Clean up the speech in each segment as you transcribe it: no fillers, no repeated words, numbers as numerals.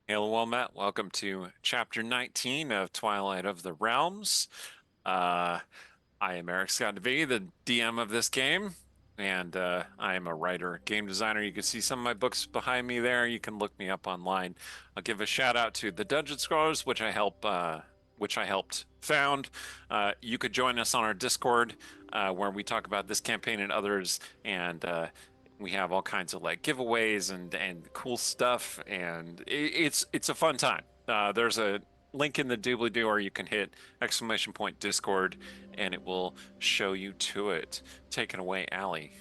Hello, well met. Welcome to Chapter 19 of Twilight of the Realms. Uh, I am Eric Scott DeVee, the DM of this game, and I am a writer, game designer. You can see some of my books behind me there. You can look me up online. I'll give a shout out to the Dungeon Scrawlers, which I helped found. You could join us on our Discord, where we talk about this campaign and others, and we have all kinds of like giveaways and cool stuff, and it's a fun time. There's a link in the doobly-doo, or you can hit !Discord, and it will show you to it. Take it away, Allie.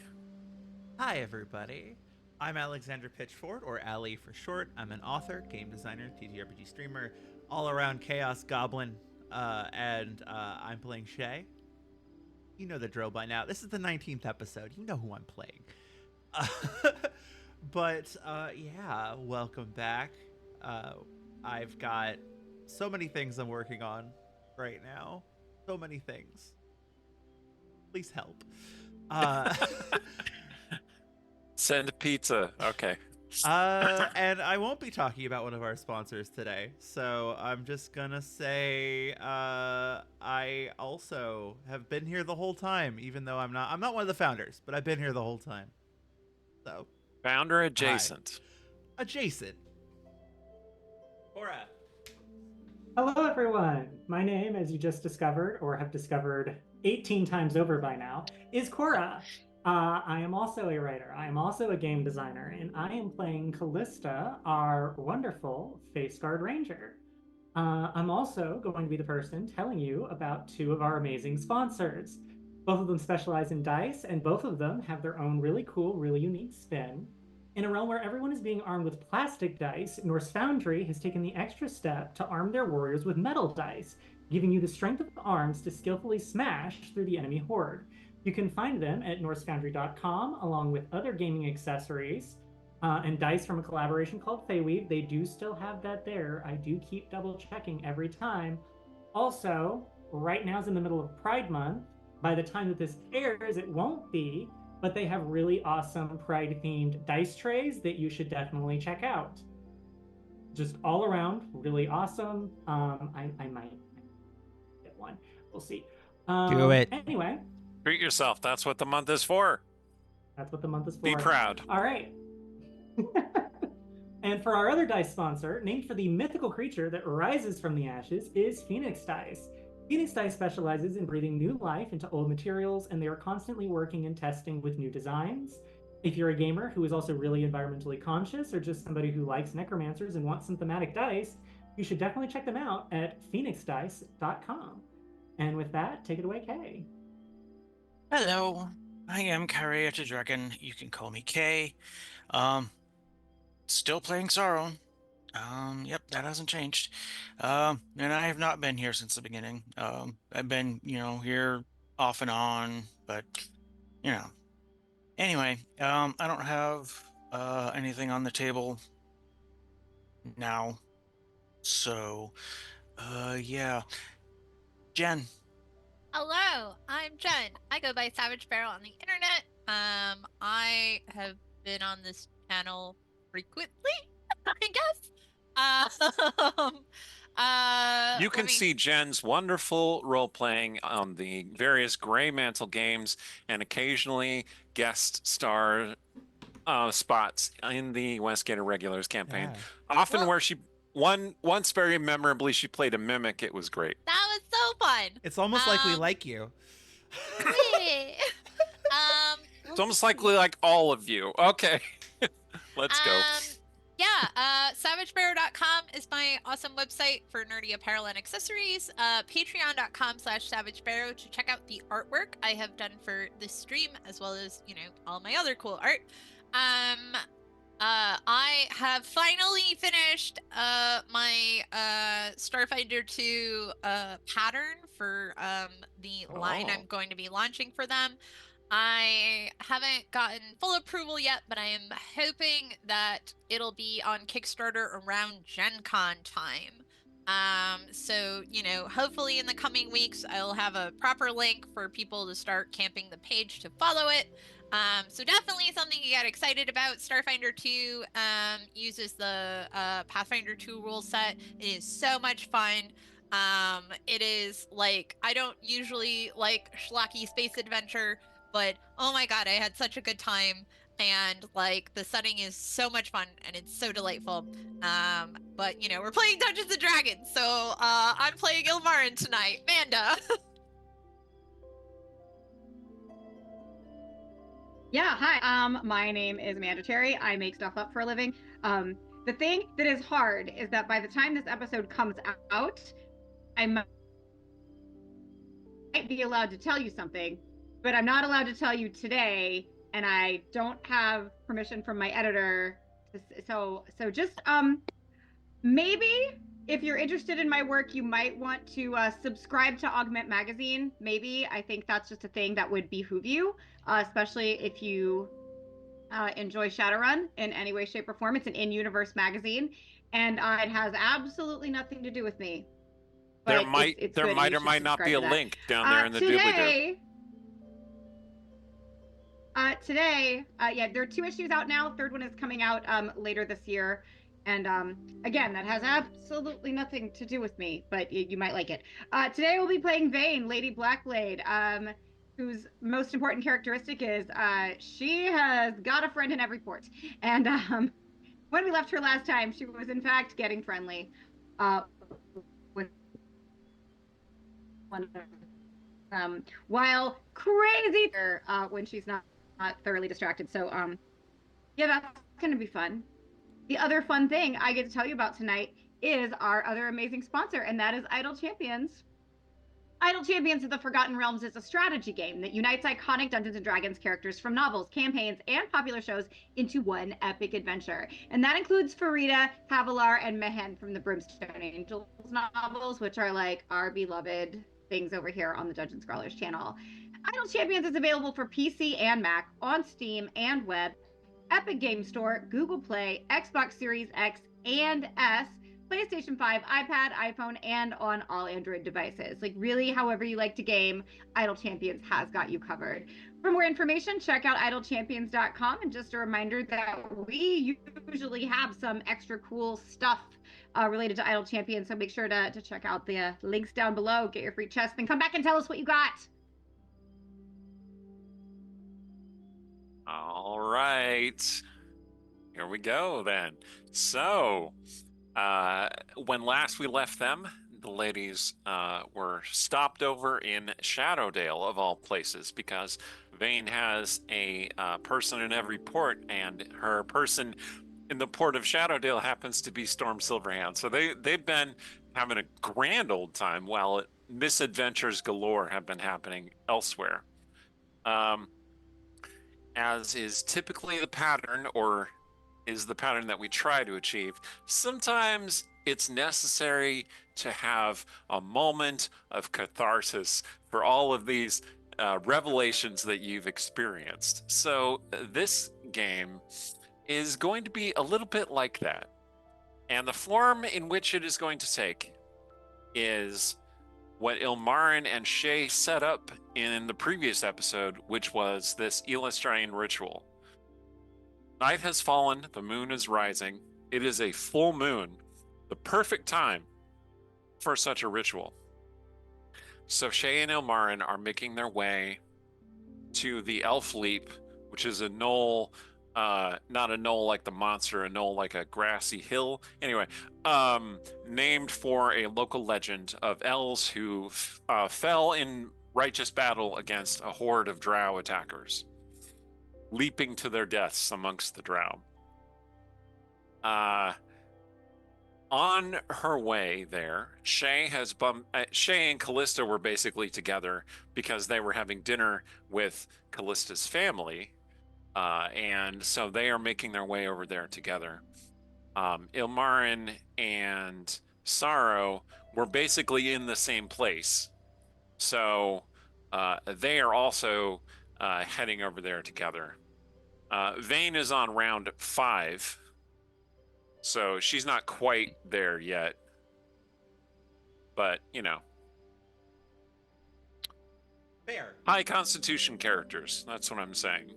Hi, everybody. I'm Alexander Pitchford, or Ali for short. I'm an author, game designer, TTRPG streamer, all around chaos goblin, and I'm playing Shay. You know the drill by now. This is the 19th episode. You know who I'm playing. Uh, yeah, welcome back. Uh, I've got so many things I'm working on right now. So many things. Please help. Uh, Send pizza. Okay. and I won't be talking about one of our sponsors today. So I'm just gonna say I also have been here the whole time, even though I'm not one of the founders, but I've been here the whole time. So Founder hi. adjacent. Adjacent. Cora. Hello, everyone. My name, as you just discovered or have discovered 18 times over by now, is Cora. I am also a writer. I am also a game designer, and I am playing Callista, our wonderful Face Guard Ranger. I'm also going to be the person telling you about two of our amazing sponsors. Both of them specialize in dice, and both of them have their own really cool, really unique spin. In a realm where everyone is being armed with plastic dice, Norse Foundry has taken the extra step to arm their warriors with metal dice, giving you the strength of arms to skillfully smash through the enemy horde. You can find them at norsefoundry.com, along with other gaming accessories and dice from a collaboration called Feyweave. They do still have that there. I do keep double checking every time. Also, right now is in the middle of Pride Month. By the time that this airs, it won't be, but they have really awesome Pride themed dice trays that you should definitely check out. Just all around, really awesome. I might get one. We'll see. Do it. Anyway, Treat yourself. That's what the month is for. that's what the month is Be for. proud. All right. And for our other dice sponsor, named for the mythical creature that rises from the ashes, is Phoenix Dice. Phoenix Dice specializes in breathing new life into old materials, and they are constantly working and testing with new designs. If you're a gamer who is also really environmentally conscious, or just somebody who likes necromancers and wants some thematic dice, you should definitely check them out at phoenixdice.com. And with that, take it away, Kay. Hello, I am Carrier to Dragon. You can call me Kay. Um, Still playing Sorrow. Yep, that hasn't changed. And I have not been here since the beginning. I've been, here off and on, but you know. Anyway, I don't have anything on the table now. So, yeah. Jen. Hello, I'm Jen. I go by Savage Sparrow on the internet. I have been on this channel frequently, I guess. You Let can me. see Jen's wonderful role playing on the various Gray Mantle games and occasionally guest star spots in the Westgate Irregulars campaign. Yeah. Often Well, where she once very memorably she played a mimic. It was great. that was so fun. It's almost like we Um, like you. wait. It's Let's almost like all of you. Okay, let's go. Um, savagesparrow.com is my awesome website for nerdy apparel and accessories. Patreon.com/savagesparrow to check out the artwork I have done for this stream, as well as, all my other cool art. I have finally finished my Starfinder 2 pattern for the line I'm going to be launching for them. I haven't gotten full approval yet, but I am hoping that it'll be on Kickstarter around Gen Con time. So, hopefully in the coming weeks, I'll have a proper link for people to start camping the page to follow it. So definitely something you get excited about. Starfinder 2 uses the Pathfinder 2 rule set. It is so much fun. It is like, I don't usually like schlocky space adventure, but oh my god, I had such a good time. And like the setting is so much fun and it's so delightful. But you know, we're playing Dungeons and Dragons, so I'm playing Ilmarin tonight. Manda. Yeah, hi. My name is Amanda Cherry. I make stuff up for a living. The thing that is hard is that by the time this episode comes out, I might be allowed to tell you something, but I'm not allowed to tell you today, and I don't have permission from my editor. So just maybe if you're interested in my work, you might want to subscribe to Augment Magazine. Maybe I think that's just a thing that would behoove you, especially if you enjoy Shadowrun in any way, shape, or form. It's an in-universe magazine, and it has absolutely nothing to do with me. There But might it's there good, might you or should might not be a subscribe to that. link down there in the doobly-doo. Today, yeah, there are 2 issues out now. Third one is coming out later this year. And again, that has absolutely nothing to do with me, but you might like it. Today we'll be playing Vayne, Lady Blackblade, whose most important characteristic is she has got a friend in every port. And when we left her last time, she was in fact getting friendly with one of while crazy when she's not thoroughly distracted. So yeah, that's going to be fun. The other fun thing I get to tell you about tonight is our other amazing sponsor, and that is Idle Champions. Idle Champions of the Forgotten Realms is a strategy game that unites iconic Dungeons & Dragons characters from novels, campaigns, and popular shows into one epic adventure. And that includes Farida, Havilar, and Mehen from the Brimstone Angels novels, which are like our beloved things over here on the Dungeon Scrawlers channel. Idle Champions is available for PC and Mac, on Steam and web, Epic Game Store, Google Play, Xbox Series X and S, PlayStation 5, iPad, iPhone, and on all Android devices. Like really, however you like to game, Idle Champions has got you covered. For more information, check out idlechampions.com. And just a reminder that we usually have some extra cool stuff related to Idle Champions. So make sure to check out the links down below, get your free chest, then come back and tell us what you got. All right. Here we go then. So, when last we left them, the ladies were stopped over in Shadowdale, of all places, because Vayne has a person in every port, and her person in the port of Shadowdale happens to be Storm Silverhand. So they've been having a grand old time while misadventures galore have been happening elsewhere. As is typically the pattern, or is the pattern that we try to achieve, sometimes it's necessary to have a moment of catharsis for all of these revelations that you've experienced. So this game is going to be a little bit like that. And the form in which it is going to take is what Ilmarin and Shay set up in the previous episode, which was this Eilistraean ritual. Night has fallen, the moon is rising. It is a full moon, the perfect time for such a ritual. So Shay and Ilmarin are making their way to the Elf Leap, which is a knoll, not a knoll like the monster, a knoll like a grassy hill. Anyway, named for a local legend of elves who fell in righteous battle against a horde of drow attackers, leaping to their deaths amongst the drow. On her way there, Shay and Callista were basically together because they were having dinner with Callista's family, and so they are making their way over there together. Ilmarin and Sorrow were basically in the same place, so they are also heading over there together. Vayne is on round 5, so she's not quite there yet, but you know. Fair. High constitution characters, that's what I'm saying.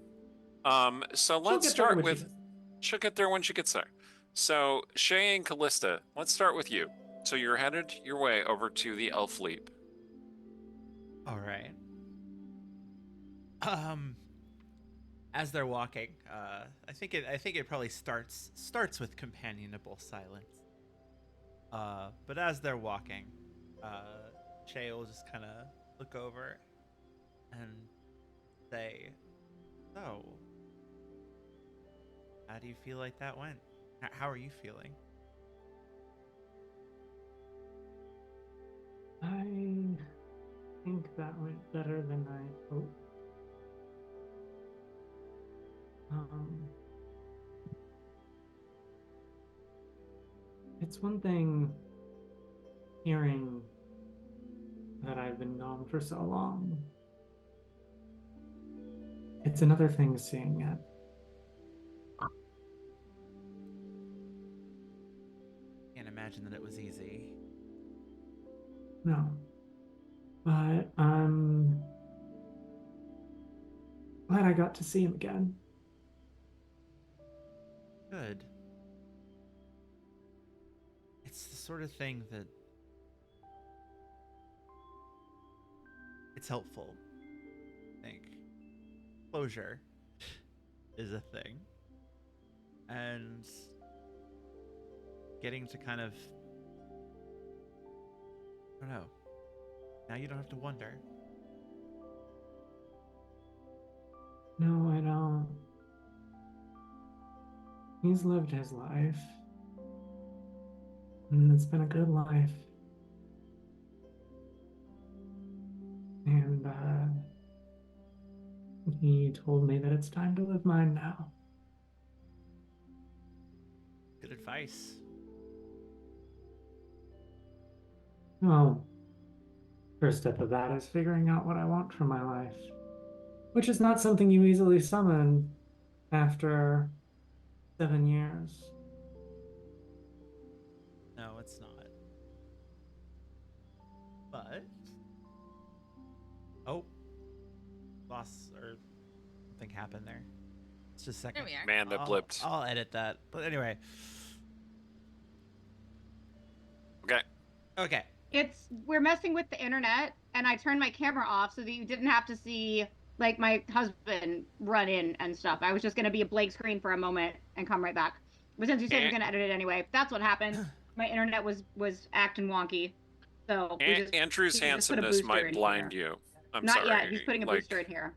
So She'll let's get there start when she with. gets She'll get there when she gets there. So Shay and Callista, let's start with you. So you're headed your way over to the Elf Leap. All right. As they're walking, I think it probably starts with companionable silence. But as they're walking, Shay will just kind of look over and say, "So, how do you feel like that went? How are you feeling?" I think that went better than I hoped. It's one thing hearing that I've been gone for so long. It's another thing seeing it. Can't imagine that it was easy. No. But I'm glad I got to see him again. Good. It's the sort of thing that it's helpful. I think closure is a thing, and getting to kind of, I don't know. Now you don't have to wonder. No, I don't. He's lived his life. And it's been a good life. And he told me that it's time to live mine now. Good advice. Well, first step of that is figuring out what I want from my life, which is not something you easily summon after 7 years. No, it's not. But lost or something happened there. It's just a second. There we are. Amanda blipped. I'll edit that. But anyway. Okay. We're messing with the internet, and I turned my camera off so that you didn't have to see like my husband run in and stuff. I was just gonna be a blank screen for a moment and come right back. But since you said you're gonna edit it anyway, that's what happened. My internet was acting wonky. So Andrew's we just put a handsomeness booster might in blind here. you. I'm Not sorry. yet. He's putting a like, booster in here.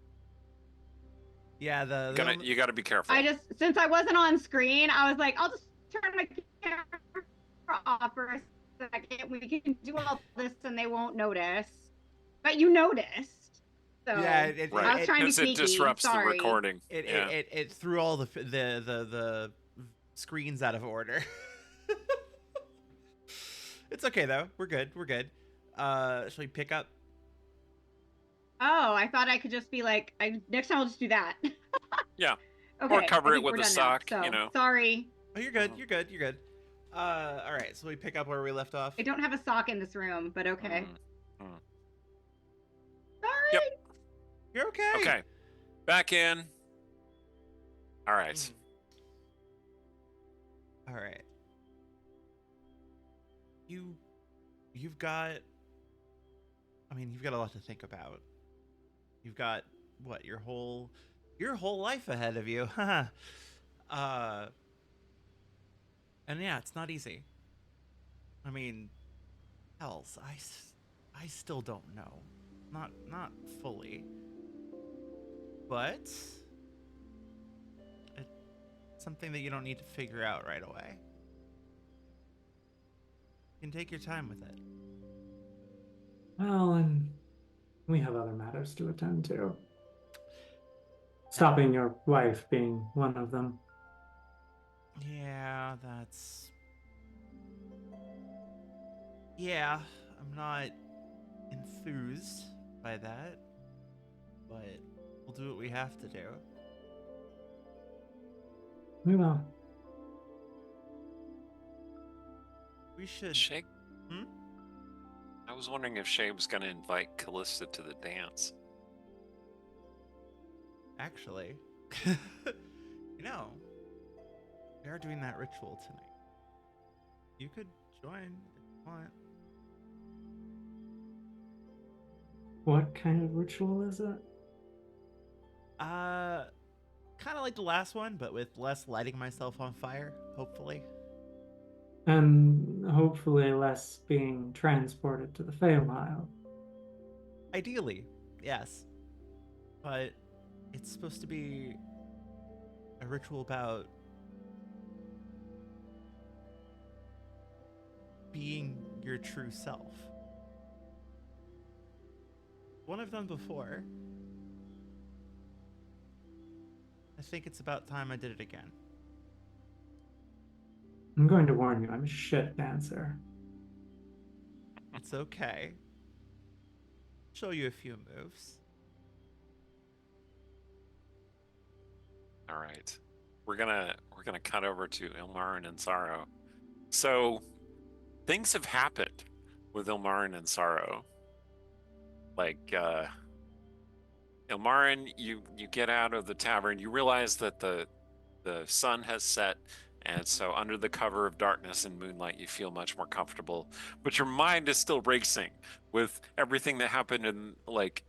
Yeah, you gotta be careful. Since I wasn't on screen, I was like, I'll just turn my camera off for a second. We can do all this and they won't notice. But you noticed. So yeah, I was trying to be because it sneaky. disrupts Sorry. the recording. It threw all the screens out of order. It's okay though. We're good. Shall we pick up? Oh, I thought I could just be like, next time I'll just do that. Yeah. Okay, Or cover I it think with we're a done sock, now, so, you know. Sorry. Oh, you're good. You're good. All right. So we pick up where we left off. I don't have a sock in this room, but okay. Sorry. Yep. You're okay. Okay. Back in. All right. All right. You've got a lot to think about. You've got what, your whole life ahead of you. And yeah, it's not easy. I mean, hells, I still don't know. Not fully. But it's something that you don't need to figure out right away. You can take your time with it. Well, and we have other matters to attend to. Stopping your wife being one of them. Yeah, I'm not enthused by that, but we'll do what we have to do. We will. We should. Shay? Hmm? I was wondering if Shay was going to invite Callista to the dance. Actually. You know, we are doing that ritual tonight. You could join if you want. What kind of ritual is it? Kind of like the last one, but with less lighting myself on fire, hopefully. And hopefully less being transported to the Feywild. Ideally, yes. But it's supposed to be a ritual about being your true self. One I've done before. I think it's about time I did it again. I'm going to warn you, I'm a shit dancer. It's okay. Show you a few moves. All right. We're gonna cut over to Ilmarin and Sorrow. So things have happened with Ilmarin and Sorrow. Like Ilmarin, you get out of the tavern, you realize that the sun has set, and so under the cover of darkness and moonlight you feel much more comfortable. But your mind is still racing with everything that happened and like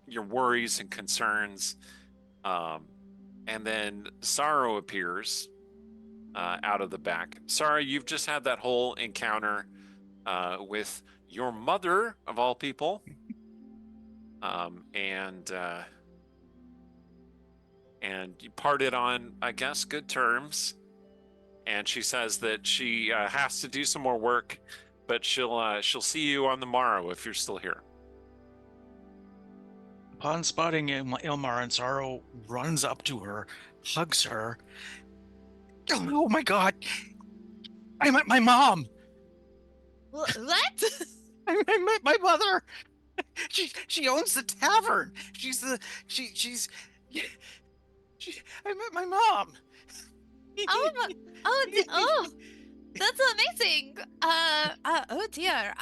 your worries and concerns. And then Sorrow appears out of the back. Sorrow, you've just had that whole encounter with your mother, of all people. And you parted on, I guess, good terms. And she says that she has to do some more work, but she'll see you on the morrow if you're still here. Upon spotting Ilmar, and Sorrow runs up to her, hugs her. Oh my god! I met my mom! What? I met my mother! She owns the tavern! I met my mom! Oh, that's amazing. Oh dear.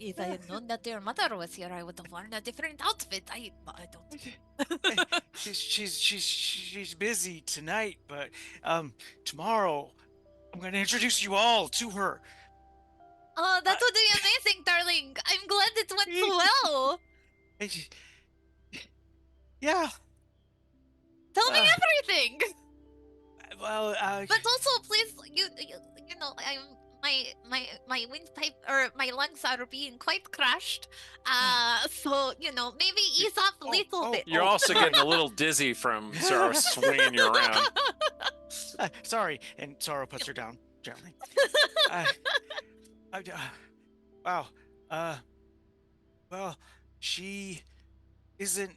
If I had known that your mother was here, I would have worn a different outfit. I don't. She's busy tonight, but tomorrow I'm gonna introduce you all to her. Oh, that would be amazing, darling. I'm glad it went so well. Yeah. Tell me everything. Well, But also, please, you know, my windpipe or my lungs are being quite crushed. So maybe ease off a little bit. You're also getting a little dizzy from Sorrow swinging you around. Sorry, and Sorrow puts her down gently. Wow. Well, she isn't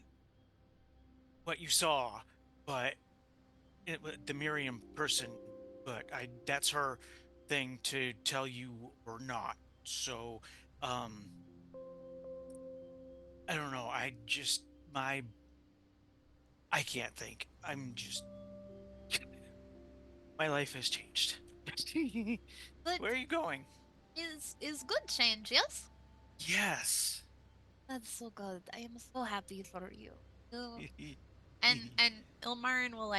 what you saw, but the Miriam person. But that's her thing to tell you or not. So, I don't know. I can't think. My life has changed. But Where are you going? is good change, yes? Yes. That's so good. I am so happy for you. And Ilmarin will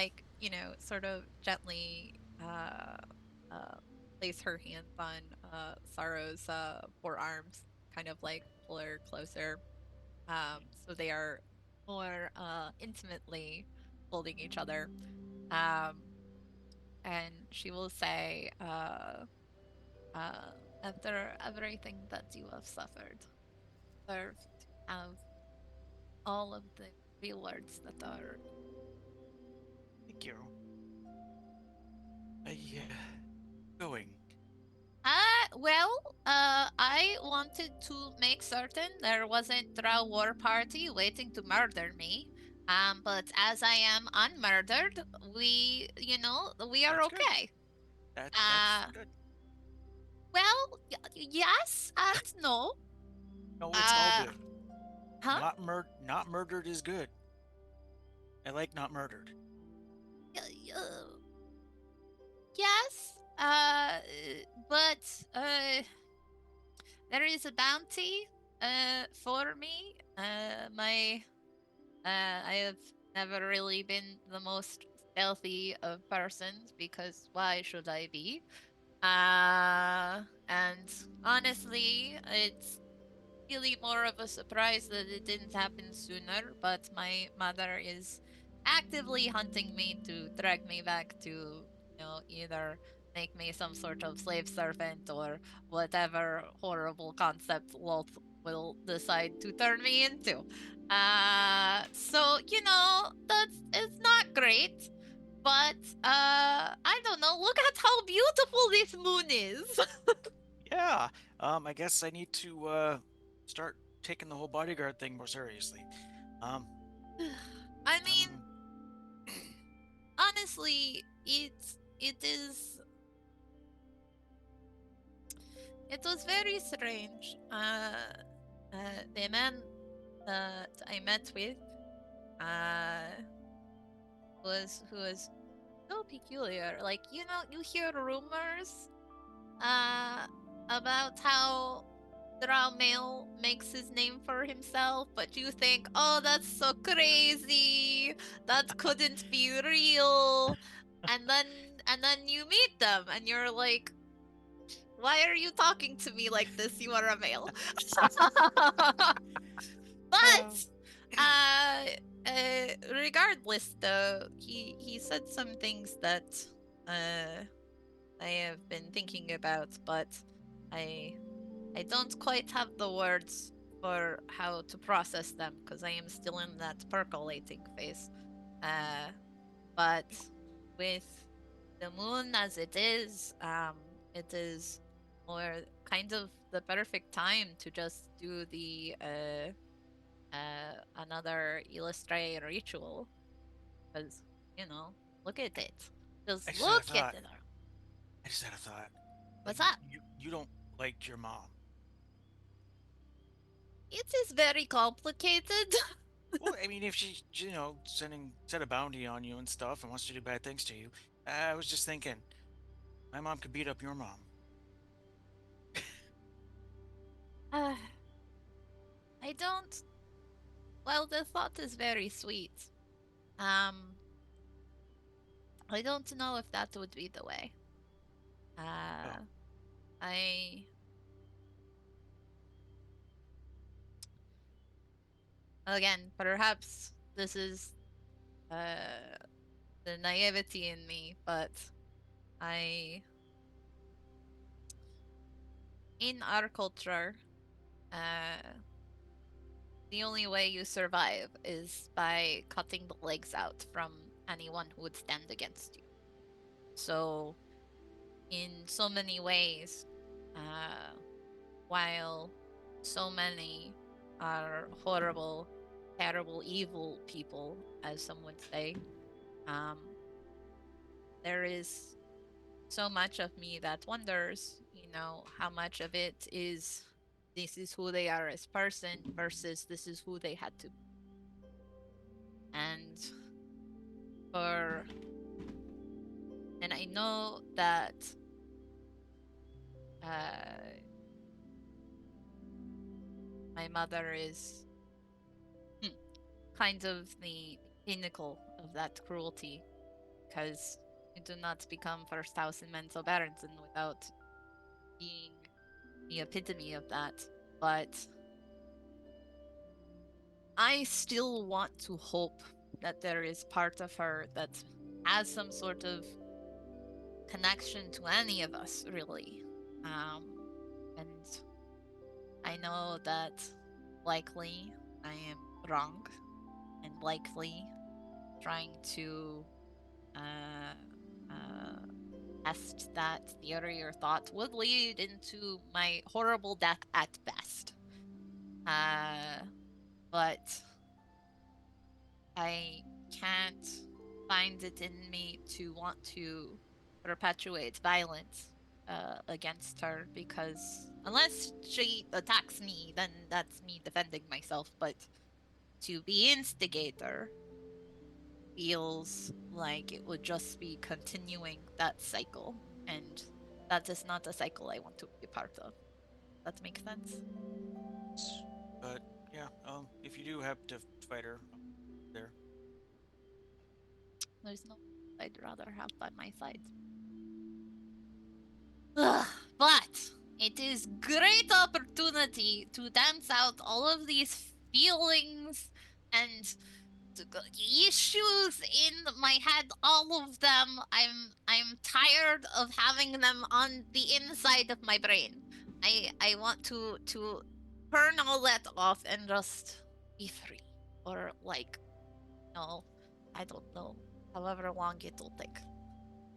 sort of gently place her hands on Sorrow's forearms, kind of like pull her closer. So they are more intimately holding each other. And she will say, after everything that you have suffered, deserve to have all of the rewards that are. Thank you. Going. I wanted to make certain there wasn't a war party waiting to murder me. But as I am unmurdered, we are That's okay. Good. That's good. Well, yes and no. No, it's all good. Huh? Not murdered is good. I like not murdered. Yes. But there is a bounty for me. I have never really been the most stealthy of persons because why should I be? And honestly, it's really more of a surprise that it didn't happen sooner, but my mother is actively hunting me to drag me back to, either make me some sort of slave servant or whatever horrible concept Loth will decide to turn me into. So, that's it's not great. But I don't know. Look at how beautiful this moon is. Yeah. I guess I need to start taking the whole bodyguard thing more seriously. Um, I mean, um, honestly, it was very strange. The man that I met with, uh, was who was so peculiar. Like, you hear rumors, uh, about how Draumel makes his name for himself, but you think, oh, that's so crazy. That couldn't be real. And then and then you meet them and you're like, why are you talking to me like this? You are a male. um, But uh, regardless though, he said some things that I have been thinking about, but I I don't quite have the words for how to process them because I am still in that percolating phase. Uh, but with the moon as it is more kind of the perfect time to just do the another Eilistraean ritual because look at it. I Just just had a look at thought. it. I just had a thought. Like What's that? you don't like your mom. It is very complicated. Well, I mean, if she, set a bounty on you and stuff and wants to do bad things to you, I was just thinking, my mom could beat up your mom. uh, I don't. Well, the thought is very sweet. Um, I don't know if that would be the way. Oh, Uh, I again, perhaps this is uh the naivety in me, but I in our culture, uh, the only way you survive is by cutting the legs out from anyone who would stand against you. So, in so many ways, uh, while so many are horrible, terrible, evil people, as some would say, um, there is so much of me that wonders, how much of it is this is who they are as person versus this is who they had to be. And for and I know that uh, my mother is kind of the pinnacle of that cruelty because you do not become first house in mental Barenton without being the epitome of that. But I still want to hope that there is part of her that has some sort of connection to any of us, really. And I know that likely I am wrong and likely trying to uh, uh, test that theory or thought would lead into my horrible death at best. Uh, but I can't find it in me to want to perpetuate violence against her because unless she attacks me, then that's me defending myself. But to be instigator feels like it would just be continuing that cycle, and that is not a cycle I want to be a part of. That makes sense? but yeah, if you do have to fight her, there. There's no I'd rather have by my side. Ugh, but it is great opportunity to dance out all of these feelings and issues in my head, all of them. I'm tired of having them on the inside of my brain. I want to turn all that off and just be free. Or like, no, I don't know. However long it'll take.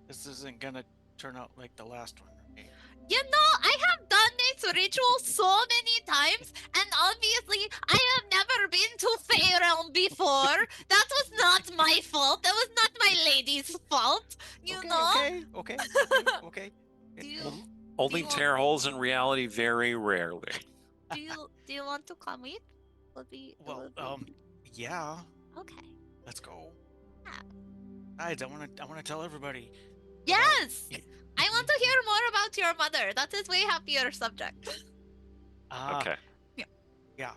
This isn't gonna turn out like the last one, right? You know, I have done this ritual so many times, and obviously, I have never been to Feyrealm before. That was not my fault. That was not my lady's fault. You know? Okay. Do you, Only you want- tear holes in reality very rarely. do you want to come with? Well, yeah. Okay. Let's go. Yeah. Guys, I wanna tell everybody. Yes! I want to hear more about your mother. That is way happier subject. Okay. Yeah.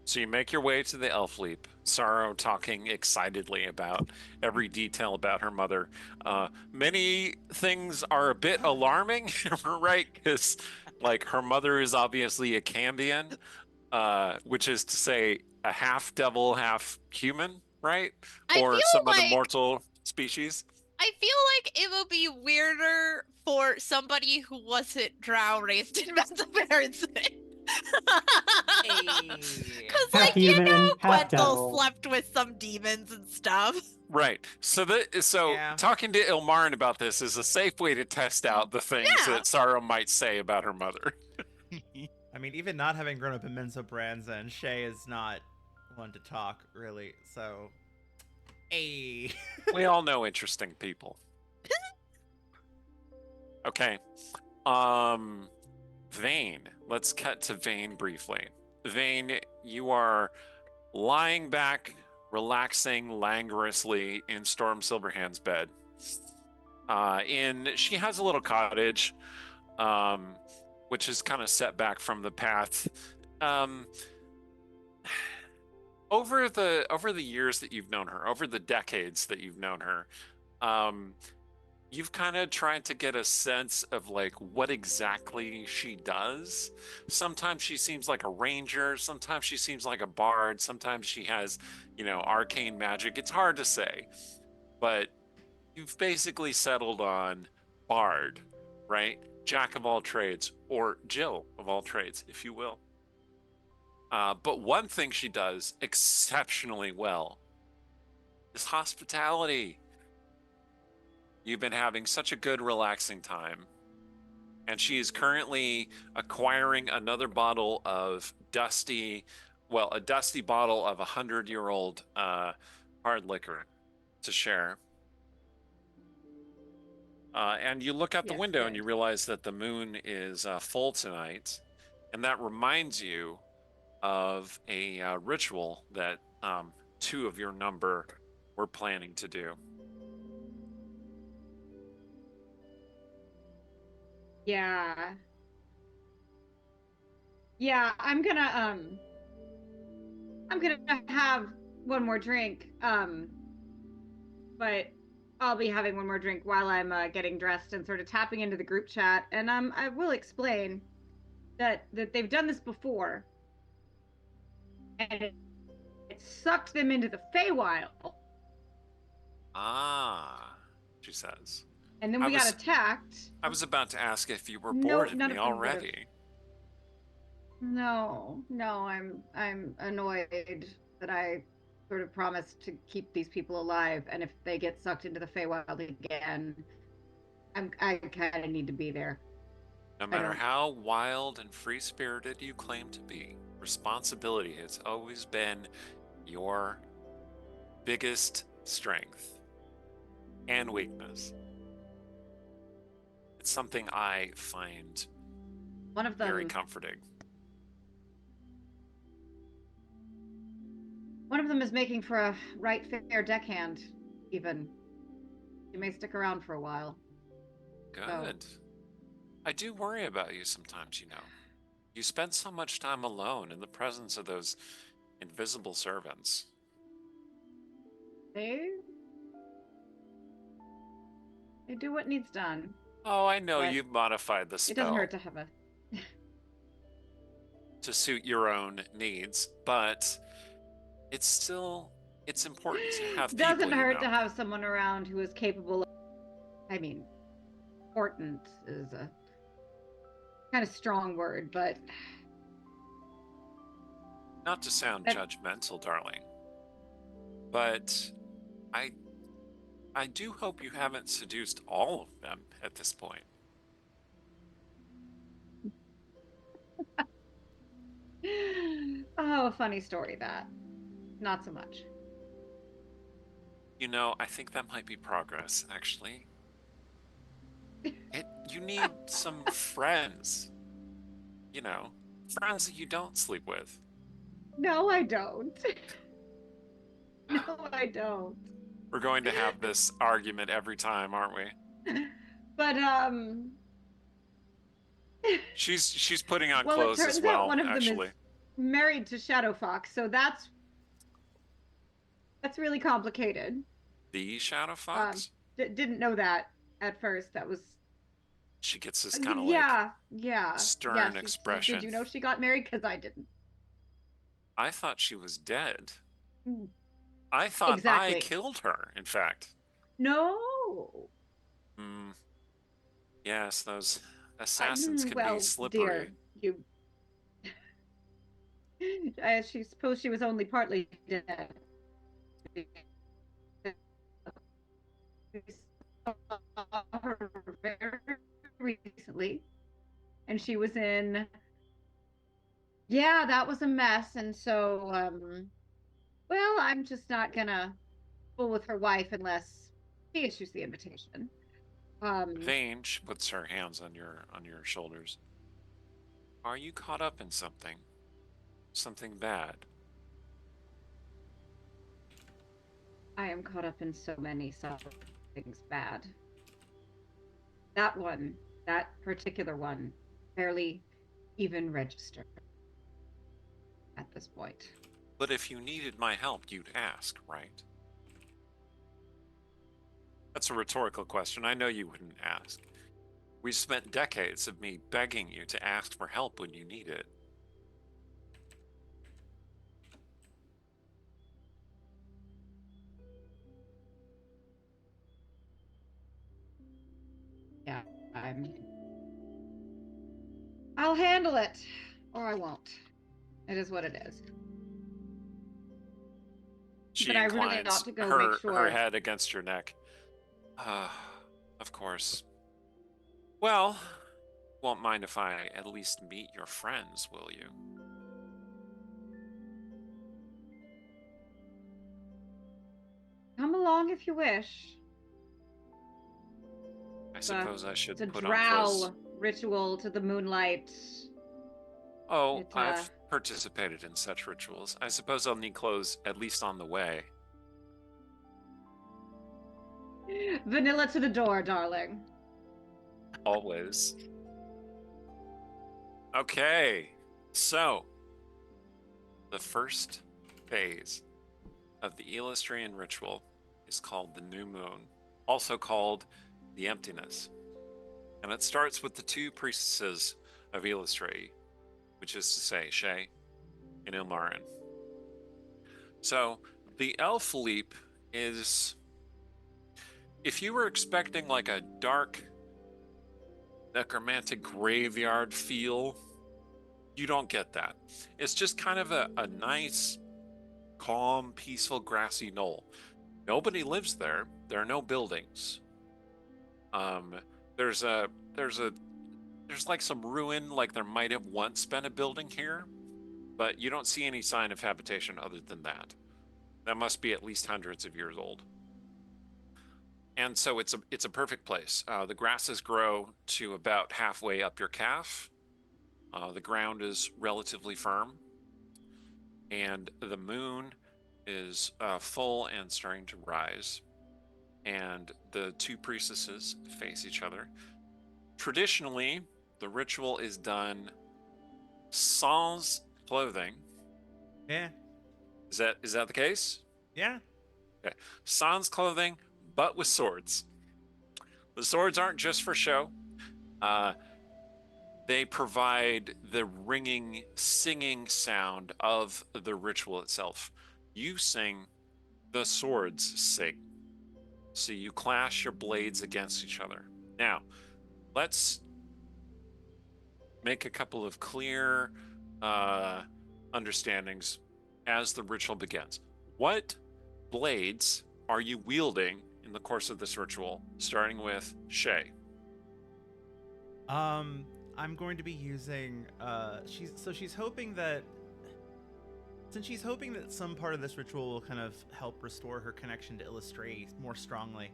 So you make your way to the Elf Leap, Sorrow talking excitedly about every detail about her mother. Many things are a bit alarming, right? Because, like, her mother is obviously a Cambion, which is to say a half devil, half human, right? I Or feel some other like- mortal species. I feel like it would be weirder for somebody who wasn't drow raised in Mesoamerican. Because, Half like, you human, know, half Quentin devil. slept with some demons and stuff. Right. So Yeah. talking to Ilmarin about this is a safe way to test out the things Yeah. that Sorrow might say about her mother. I mean, even not having grown up in Menso Branza, and Shay is not one to talk, really, so... Hey. We all know interesting people. Okay. Vane. Let's cut to Vane briefly. Vane, you are lying back, relaxing languorously in Storm Silverhand's bed. She has a little cottage, which is kind of set back from the path. Over the years that you've known her, over the decades that you've known her, you've kind of tried to get a sense of like what exactly she does. Sometimes she seems like a ranger, sometimes she seems like a bard, sometimes she has, arcane magic. It's hard to say, but you've basically settled on bard, right? Jack of all trades, or Jill of all trades, if you will. But one thing she does exceptionally well is hospitality. You've been having such a good, relaxing time. And she is currently acquiring another bottle of a dusty bottle of 100-year-old hard liquor to share. And you look out the Yes, window and good. you realize that the moon is full tonight. And that reminds you of a ritual that two of your number were planning to do. Yeah. Yeah, I'm gonna have one more drink. But I'll be having one more drink while I'm getting dressed and sort of tapping into the group chat. And I will explain that they've done this before. And it sucked them into the Feywild. Ah, she says. And then we got attacked. I was about to ask if you were No, bored of none me of them would've. already. No, I'm annoyed that I sort of promised to keep these people alive, and if they get sucked into the Feywild again, I kind of need to be there. No matter how wild and free-spirited you claim to be, responsibility has always been your biggest strength and weakness. It's something I find One of them, very comforting. One of them is making for a right fair deckhand, even. She may stick around for a while. Good. I do worry about you sometimes, You spend so much time alone in the presence of those invisible servants. I do what needs done. Oh, I know But you've modified the spell It doesn't hurt to have a. to suit your own needs, but it's important to have people, Doesn't hurt you to know. have someone around who is capable of. I mean, important is a kind of strong word, but Not to sound judgmental, darling, but I do hope you haven't seduced all of them at this point. oh, a funny story that. Not so much. You know, I think that might be progress, actually. You need some friends. You know, friends that you don't sleep with. No, I don't. No, I don't. We're going to have this argument every time, aren't we? But She's putting on well, clothes it turns as well, out one of actually. them is married to Shadowfox, so that's really complicated. The Shadow Fox? Didn't know that at first. That was She gets this kind of yeah, stern expression. Did you know she got married? Because I didn't. I thought she was dead. Mm. I thought Exactly. I killed her, in fact. No. Yes, those assassins can well, be slippery. Dear, I suppose she was only partly dead. We saw her very recently, and she was in. Yeah, that was a mess, and so, well, I'm just not gonna fool with her wife unless she issues the invitation. Vane, she puts her hands on your shoulders. Are you caught up in something? Something bad? I am caught up in so many things bad. That particular one, barely even registered at this point. But if you needed my help, you'd ask, right? That's a rhetorical question. I know you wouldn't ask. We've spent decades of me begging you to ask for help when you need it. Yeah, I'll handle it, or I won't. It is what it is. She but I really inclines ought to go her, make sure. her head against your neck. Of course. Well, won't mind if I at least meet your friends, will you? Come along if you wish. I suppose I should It's a put on clothes. drow ritual to the moonlight. Oh, I've participated in such rituals. I suppose I'll need clothes at least on the way. Vanilla to the door, darling. Always. Okay, so the first phase of the Eilistraean ritual is called the New Moon, also called the Emptiness. And it starts with the two priestesses of Eilistraeean, which is to say, Shay and Ilmarin. So the elf leap is, if you were expecting like a dark necromantic graveyard feel, you don't get that. It's just kind of a nice, calm, peaceful, grassy knoll. Nobody lives there. There are no buildings. There's like some ruin, like there might have once been a building here, but you don't see any sign of habitation other than that. That must be at least hundreds of years old. And so it's a perfect place. The grasses grow to about halfway up your calf. The ground is relatively firm, and the moon is full and starting to rise. And the two priestesses face each other. Traditionally, the ritual is done sans clothing. Yeah. Is that the case? Yeah. Okay. Sans clothing, but with swords. The swords aren't just for show. They provide the ringing, singing sound of the ritual itself. You sing, the swords sing. So you clash your blades against each other. Now, let's make a couple of clear understandings as the ritual begins. What blades are you wielding in the course of this ritual, starting with Shay? I'm going to be using she's hoping that some part of this ritual will kind of help restore her connection to Eilistraeean more strongly.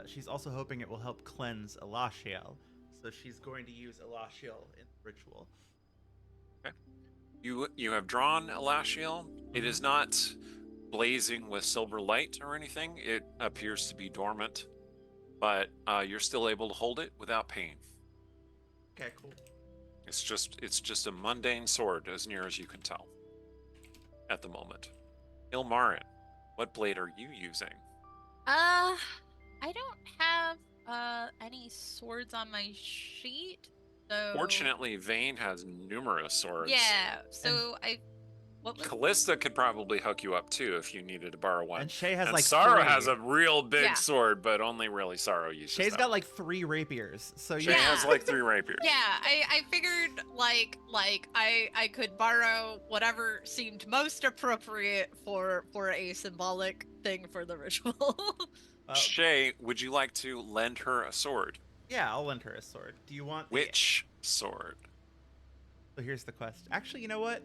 She's also hoping it will help cleanse Elashiel. So she's going to use Elashiel in the ritual. Okay. You have drawn Elashiel. It is not blazing with silver light or anything. It appears to be dormant, but you're still able to hold it without pain. Okay, cool. It's just a mundane sword, as near as you can tell at the moment. Ilmarin, what blade are you using? I don't have any swords on my sheet. So Fortunately, Vane has numerous swords. yeah. So what was Callista could probably hook you up too if you needed to borrow one. And Shay has And like Sorrow 3. has a real big Yeah. sword, but only really Sorrow uses Shay's them. got like 3 rapiers. So Shay yeah. has like 3 rapiers. Yeah, I figured like I could borrow whatever seemed most appropriate for a symbolic thing for the ritual. Shay, would you like to lend her a sword? Yeah, I'll lend her a sword. Do you want the... Which sword? So here's the question. Actually, you know what?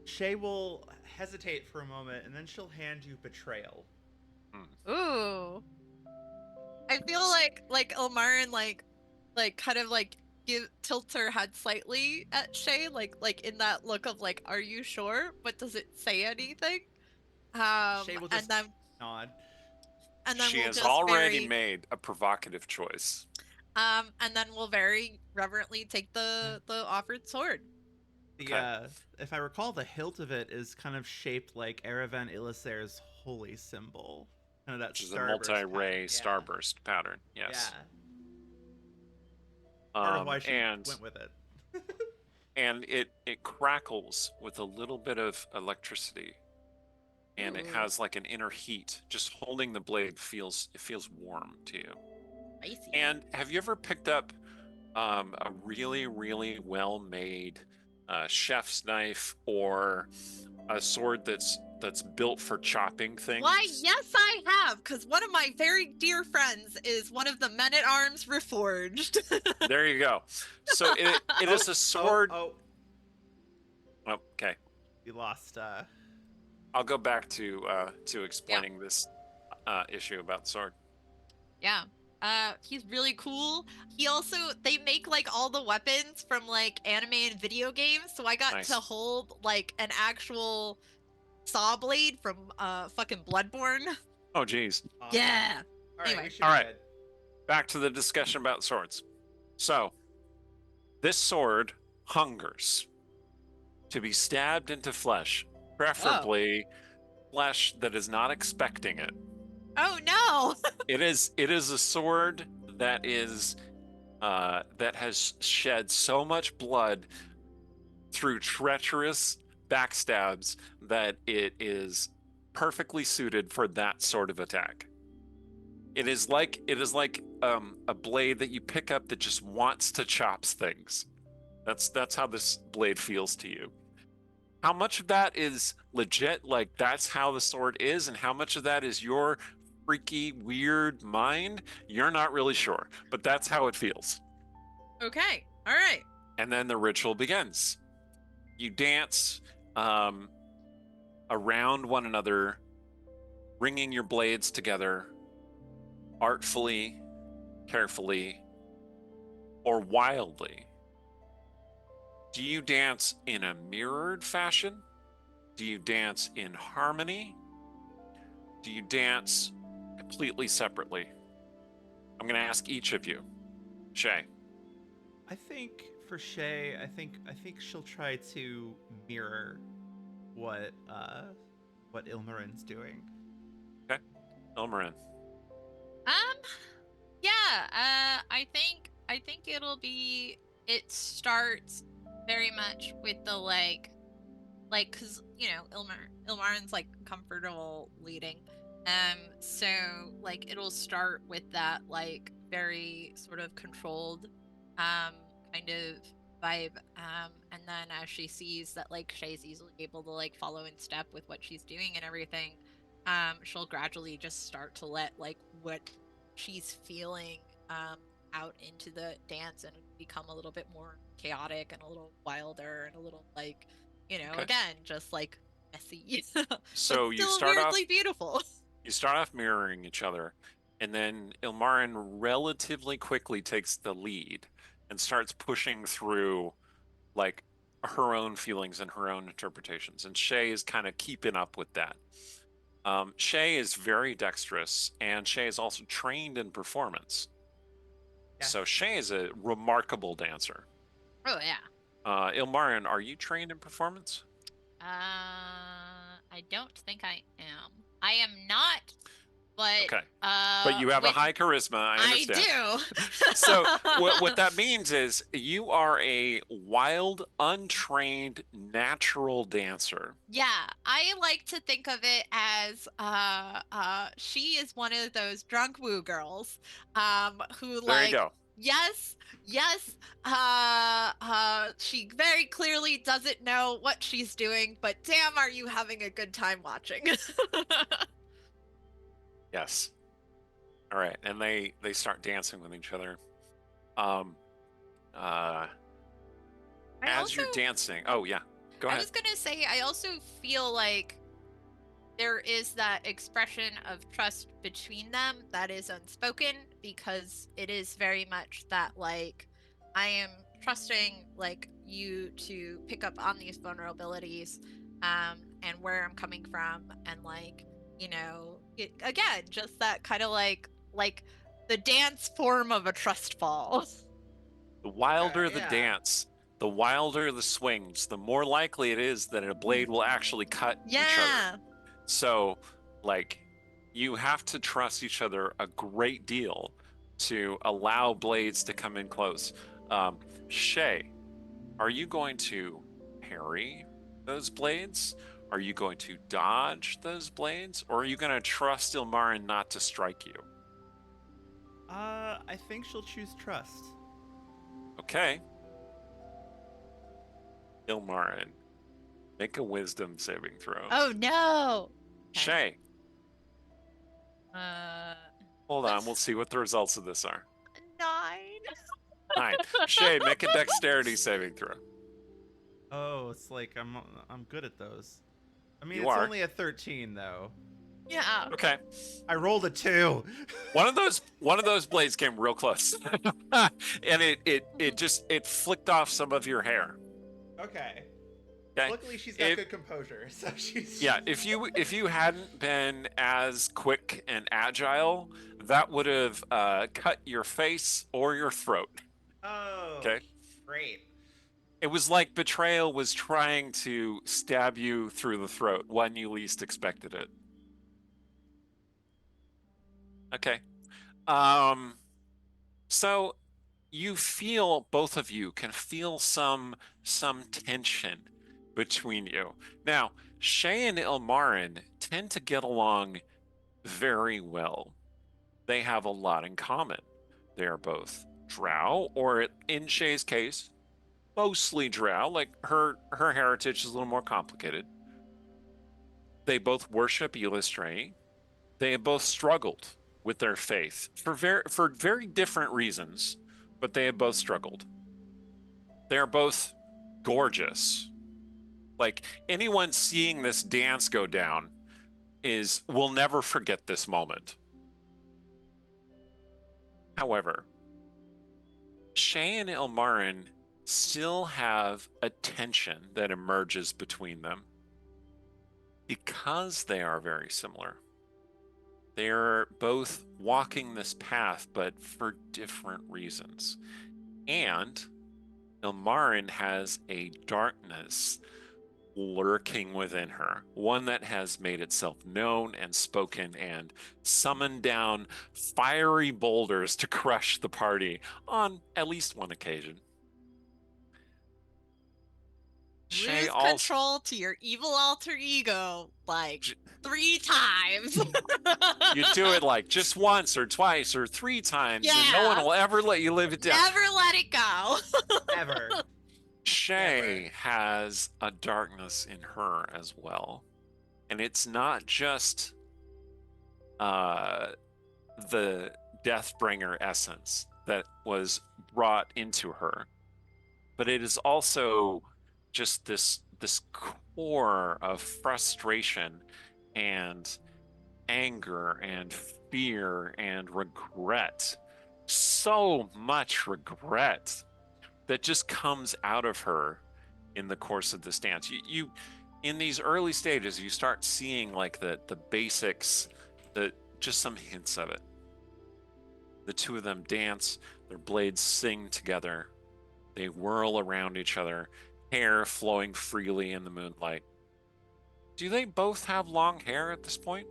Shay will hesitate for a moment, and then she'll hand you Betrayal. Ooh. I feel like Ilmarin like kind of like tilts her head slightly at Shay, like in that look of like, are you sure? But does it say anything? Shay will just and then nod. She we'll has just already made a provocative choice. and then we'll very reverently take the offered sword. The if I recall, the hilt of it is kind of shaped like Erevan Illisair's holy symbol. Kind of that Which is a starburst multi-ray pattern. starburst pattern. Yes. Yeah. Part of why she and went with it. and it crackles with a little bit of electricity, and it Ooh. has like an inner heat. Just holding the blade feels warm to you. Spicy. And have you ever picked up a really, really well-made chef's knife or a sword that's built for chopping things? Why, yes, I have, because one of my very dear friends is one of the men-at-arms Reforged. There you go. So it is a sword. Oh, Okay. you lost. I'll go back to explaining this issue about the sword. Yeah. He's really cool. They make like all the weapons from like anime and video games, so I got Nice. to hold like an actual saw blade from fucking Bloodborne. Oh, geez. Awesome. Yeah. All right. Anyway. We should All be right. good. Back to the discussion about swords. So, this sword hungers to be stabbed into flesh, preferably flesh that is not expecting it. Oh no. It is a sword that is that has shed so much blood through treacherous backstabs that it is perfectly suited for that sort of attack. It is like a blade that you pick up that just wants to chop things. That's how this blade feels to you. How much of that is legit, like that's how the sword is, and how much of that is your freaky, weird mind? You're not really sure, but that's how it feels. Okay. All right. And then the ritual begins. You dance around one another, bringing your blades together artfully, carefully, or wildly. Do you dance in a mirrored fashion? Do you dance in harmony? Do you dance completely separately? I'm going to ask each of you. Shay. I think for Shay, I think she'll try to mirror what Ilmarin's doing. Ilmarin. Yeah, I think it starts very much with the like because Ilmarin's like comfortable leading, so like it'll start with that like very sort of controlled kind of vibe, and then as she sees that like Shay's easily able to like follow in step with what she's doing and everything, she'll gradually just start to let like what she's feeling out into the dance and become a little bit more chaotic and a little wilder and a little like Okay. again just like messy. So but you still start off weirdly beautiful. you start off mirroring each other, and then Ilmarin relatively quickly takes the lead and starts pushing through like her own feelings and her own interpretations, and Shay is kind of keeping up with that. Shay is very dexterous, and Shay is also trained in performance. Yes. So Shay is a remarkable dancer. Oh yeah. Ilmarin, are you trained in performance? I don't think I am. I am not, but Okay. But you have a high charisma, I understand. I do. So what that means is you are a wild, untrained, natural dancer. Yeah, I like to think of it as she is one of those drunk woo girls who There like you go. yes, she very clearly doesn't know what she's doing, but damn are you having a good time watching. Yes. All right, and they start dancing with each other. As you're dancing, oh yeah, go ahead. I was gonna say, I also feel like there is that expression of trust between them that is unspoken, because it is very much that like I am trusting like you to pick up on these vulnerabilities, and where I'm coming from, and like again just that kind of like the dance form of a trust fall. The wilder the Yeah. dance, the wilder the swings, the more likely it is that a blade will actually cut each other. So, like, you have to trust each other a great deal to allow blades to come in close. Shay, are you going to parry those blades? Are you going to dodge those blades? Or are you going to trust Ilmarin not to strike you? I think she'll choose trust. Okay. Ilmarin, make a wisdom saving throw. Oh no. Shay, hold on, let's- we'll see what the results of this are. 9. 9. Shay, make a dexterity saving throw. Oh, it's like I'm good at those. I mean, You it's are. only a 13 though. Yeah. Okay. I rolled a 2. One of those blades came real close. And it flicked off some of your hair. Okay. Okay. Luckily, she's got good composure, so she's. Yeah, if you hadn't been as quick and agile, that would have cut your face or your throat. Oh. Okay. Great. It was like betrayal was trying to stab you through the throat when you least expected it. Okay. So you feel, both of you can feel some tension between you. Now, Shay and Ilmarin tend to get along very well. They have a lot in common. They are both drow, or in Shay's case, mostly drow. Like her heritage is a little more complicated. They both worship Eilistraeean. They have both struggled with their faith for very different reasons, but they have both struggled. They are both gorgeous. Like, anyone seeing this dance go down will never forget this moment. However, Shay and Ilmarin still have a tension that emerges between them because they are very similar. They're both walking this path, but for different reasons. And Ilmarin has a darkness lurking within her, one that has made itself known and spoken and summoned down fiery boulders to crush the party on at least one occasion. Shay Lose also control to your evil alter ego like 3 times. you do it like just once or twice or 3 times, and no one Yeah. will ever let you live it down. Never let it go. Ever. Shay has a darkness in her as well. And it's not just the Deathbringer essence that was brought into her, but it is also just this core of frustration and anger and fear and regret. So much regret that just comes out of her in the course of this dance. You in these early stages, you start seeing like the basics, just some hints of it. The two of them dance, their blades sing together, they whirl around each other, hair flowing freely in the moonlight. Do they both have long hair at this point?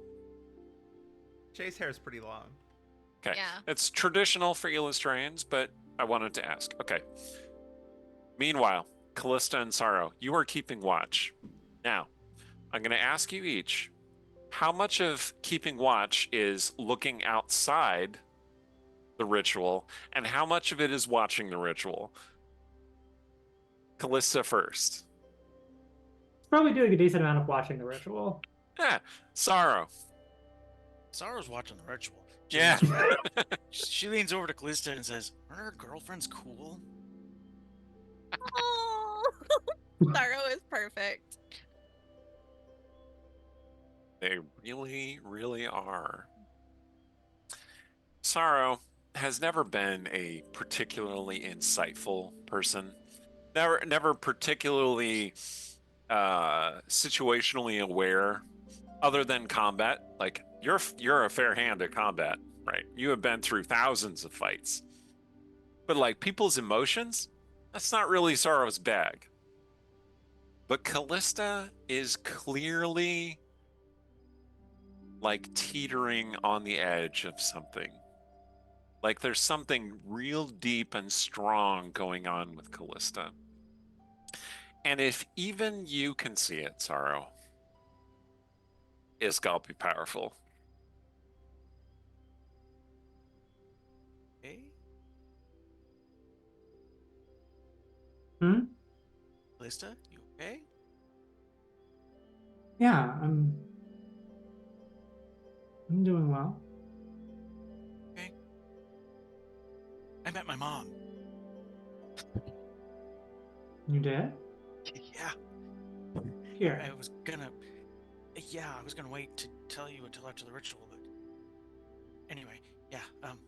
Shay's hair is pretty long. Okay. Yeah. It's traditional for Eilistraeans, but I wanted to ask. Okay. Meanwhile, Callista and Sorrow, you are keeping watch. Now, I'm going to ask you each, how much of keeping watch is looking outside the ritual, and how much of it is watching the ritual? Callista first. Probably doing a decent amount of watching the ritual. Yeah, Sorrow. Sorrow's watching the ritual. Yeah. She leans over to Callista and says, "Aren't her girlfriends cool?" Oh, Sorrow is perfect. They really, really are. Sorrow has never been a particularly insightful person. Never particularly situationally aware, other than combat. Like you're a fair hand at combat, right? You have been through thousands of fights. But like people's emotions, that's not really Sorrow's bag. But Callista is clearly like teetering on the edge of something. Like there's something real deep and strong going on with Callista. And if even you can see it, Sorrow, it's gotta be powerful. Okay. Hmm? Callista, you okay? Yeah, I'm doing well. Okay. I met my mom. You did? Yeah. Here. I was gonna wait to tell you until after the ritual, but anyway, yeah, I'm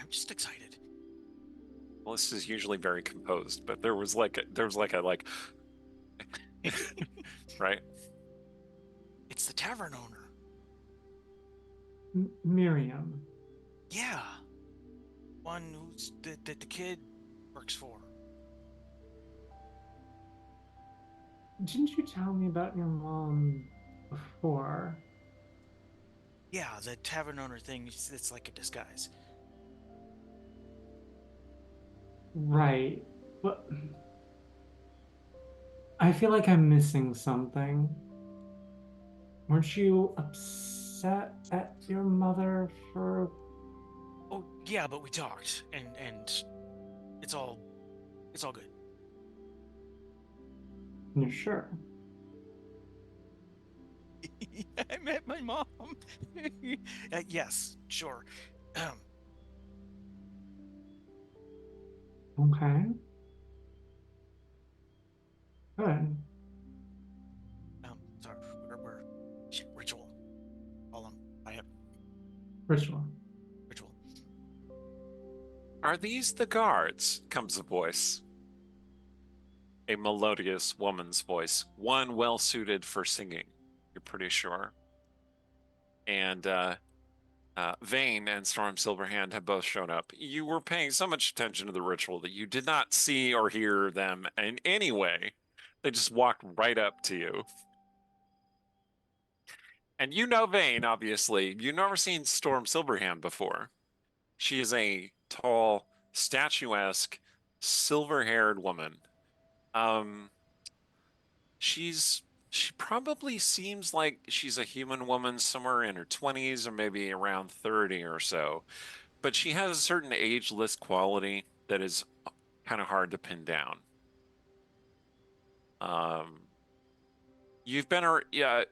just excited. Melissa's usually very composed, but there was like a right? It's the tavern owner. Miriam. Yeah. One who's that the kid works for. Didn't you tell me about your mom before? Yeah, the tavern owner thing, it's like a disguise. Right. But I feel like I'm missing something. Weren't you upset at your mother for... Oh, yeah, but we talked, and it's all good. You're sure? I met my mom. Yes, sure. Okay. Good. Sorry, we're ritual. I have Ritual. ritual. Are these the guards? Comes a voice. A melodious woman's voice, one well suited for singing, you're pretty sure. And Vane and Storm Silverhand have both shown up. You were paying so much attention to the ritual that you did not see or hear them in any way They just walk right up to you. And you know Vane, obviously. You've never seen Storm Silverhand before. She is a tall, statuesque, silver-haired woman. Um, she probably seems like she's a human woman somewhere in her 20s or maybe around 30 or so. But she has a certain ageless quality that is kind of hard to pin down. Um, you've been, yeah,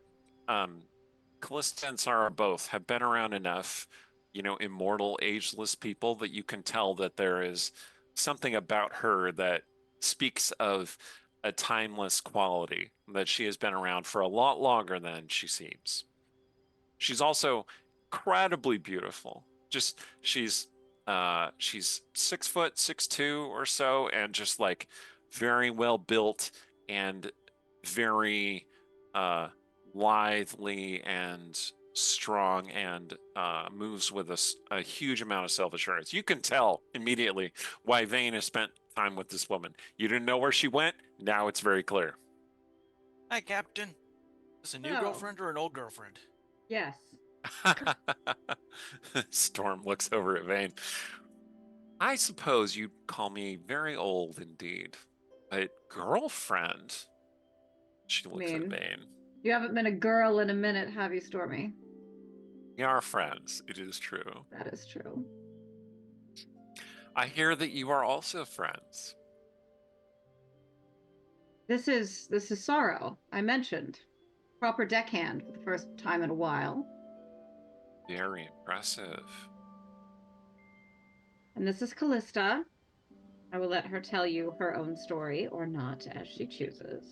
Callista and Sarah both have been around enough, immortal, ageless people that you can tell that there is something about her that speaks of a timeless quality, that she has been around for a lot longer than she seems. She's also incredibly beautiful. Just she's 6 foot 6'2" or so, and just like very well built and very uh lively and strong, and moves with a huge amount of self-assurance. You can tell immediately why Vane has spent time with this woman. You didn't know where she went. Now it's very clear. Hi, Captain. Is this a new Oh. girlfriend or an old girlfriend? Yes. Storm looks over at Vane. I suppose you'd call me very old indeed. But girlfriend? She looks at Vane. You haven't been a girl in a minute, have you, Stormy? We are friends, it is true. That is true. I hear that you are also friends. This is Sorrow, I mentioned. Proper deckhand for the first time in a while. Very impressive. And this is Callista. I will let her tell you her own story, or not, as she chooses.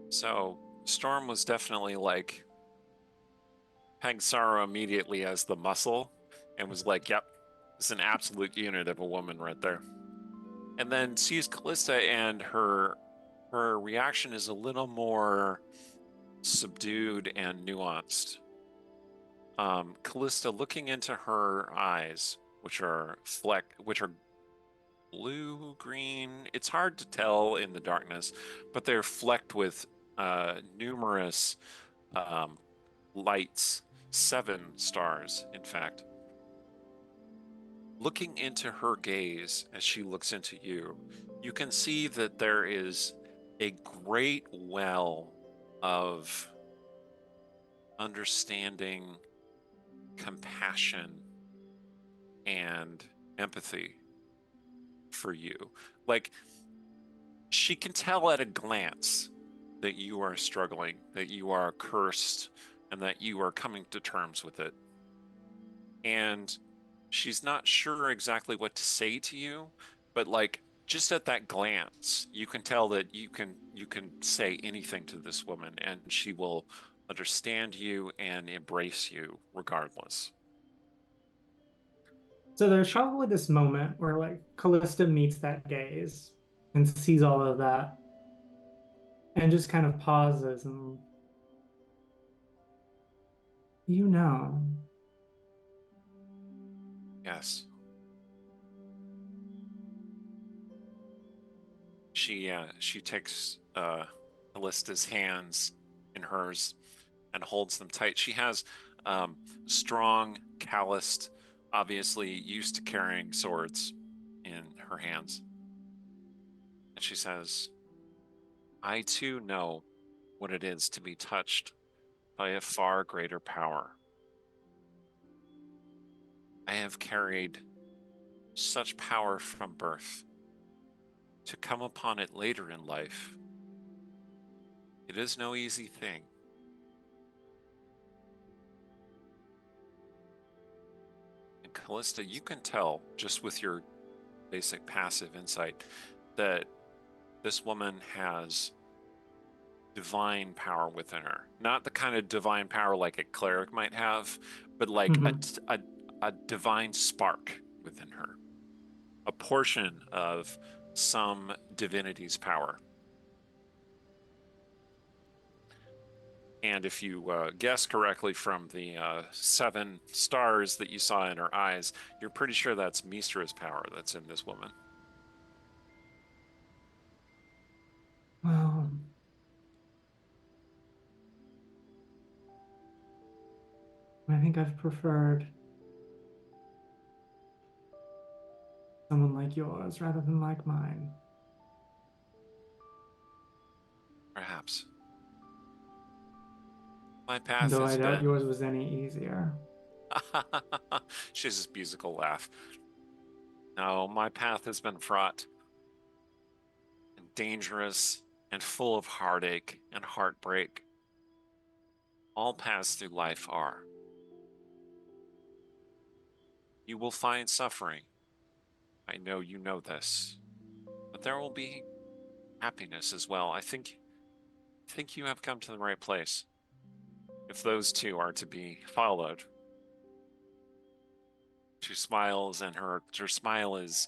So, Storm was definitely like, pegged Sorrow immediately as the muscle, and was like, yep, it's an absolute unit of a woman right there. And then sees Callista, and her reaction is a little more subdued and nuanced. Callista, looking into her eyes, which are blue, green. It's hard to tell in the darkness, but they're flecked with numerous lights, 7 stars, in fact. Looking into her gaze as she looks into you, you can see that there is a great well of understanding, compassion, and empathy for you. Like, she can tell at a glance that you are struggling, that you are cursed, and that you are coming to terms with it. And she's not sure exactly what to say to you, but like, just at that glance, you can tell that you can say anything to this woman, and she will understand you and embrace you regardless. So there's probably this moment where like Callista meets that gaze and sees all of that and just kind of pauses and Yes. She takes Callista's hands in hers and holds them tight. She has strong, calloused, obviously used to carrying swords in her hands. And she says, I too know what it is to be touched by a far greater power. I have carried such power from birth. To come upon it later in life, it is no easy thing. And Callista, you can tell just with your basic passive insight that this woman has divine power within her. Not the kind of divine power like a cleric might have, but like a divine spark within her. A portion of some divinity's power. And if you guess correctly from the 7 stars that you saw in her eyes, you're pretty sure that's Mistra's power that's in this woman. I think I've preferred someone like yours rather than like mine. Perhaps. My path Though has I doubt been. yours was any easier. She has this musical laugh. No, my path has been fraught and dangerous and full of heartache and heartbreak. All paths through life are. You will find suffering. I know you know this. But there will be happiness as well. I think you have come to the right place. If those two are to be followed. She smiles, and her smile is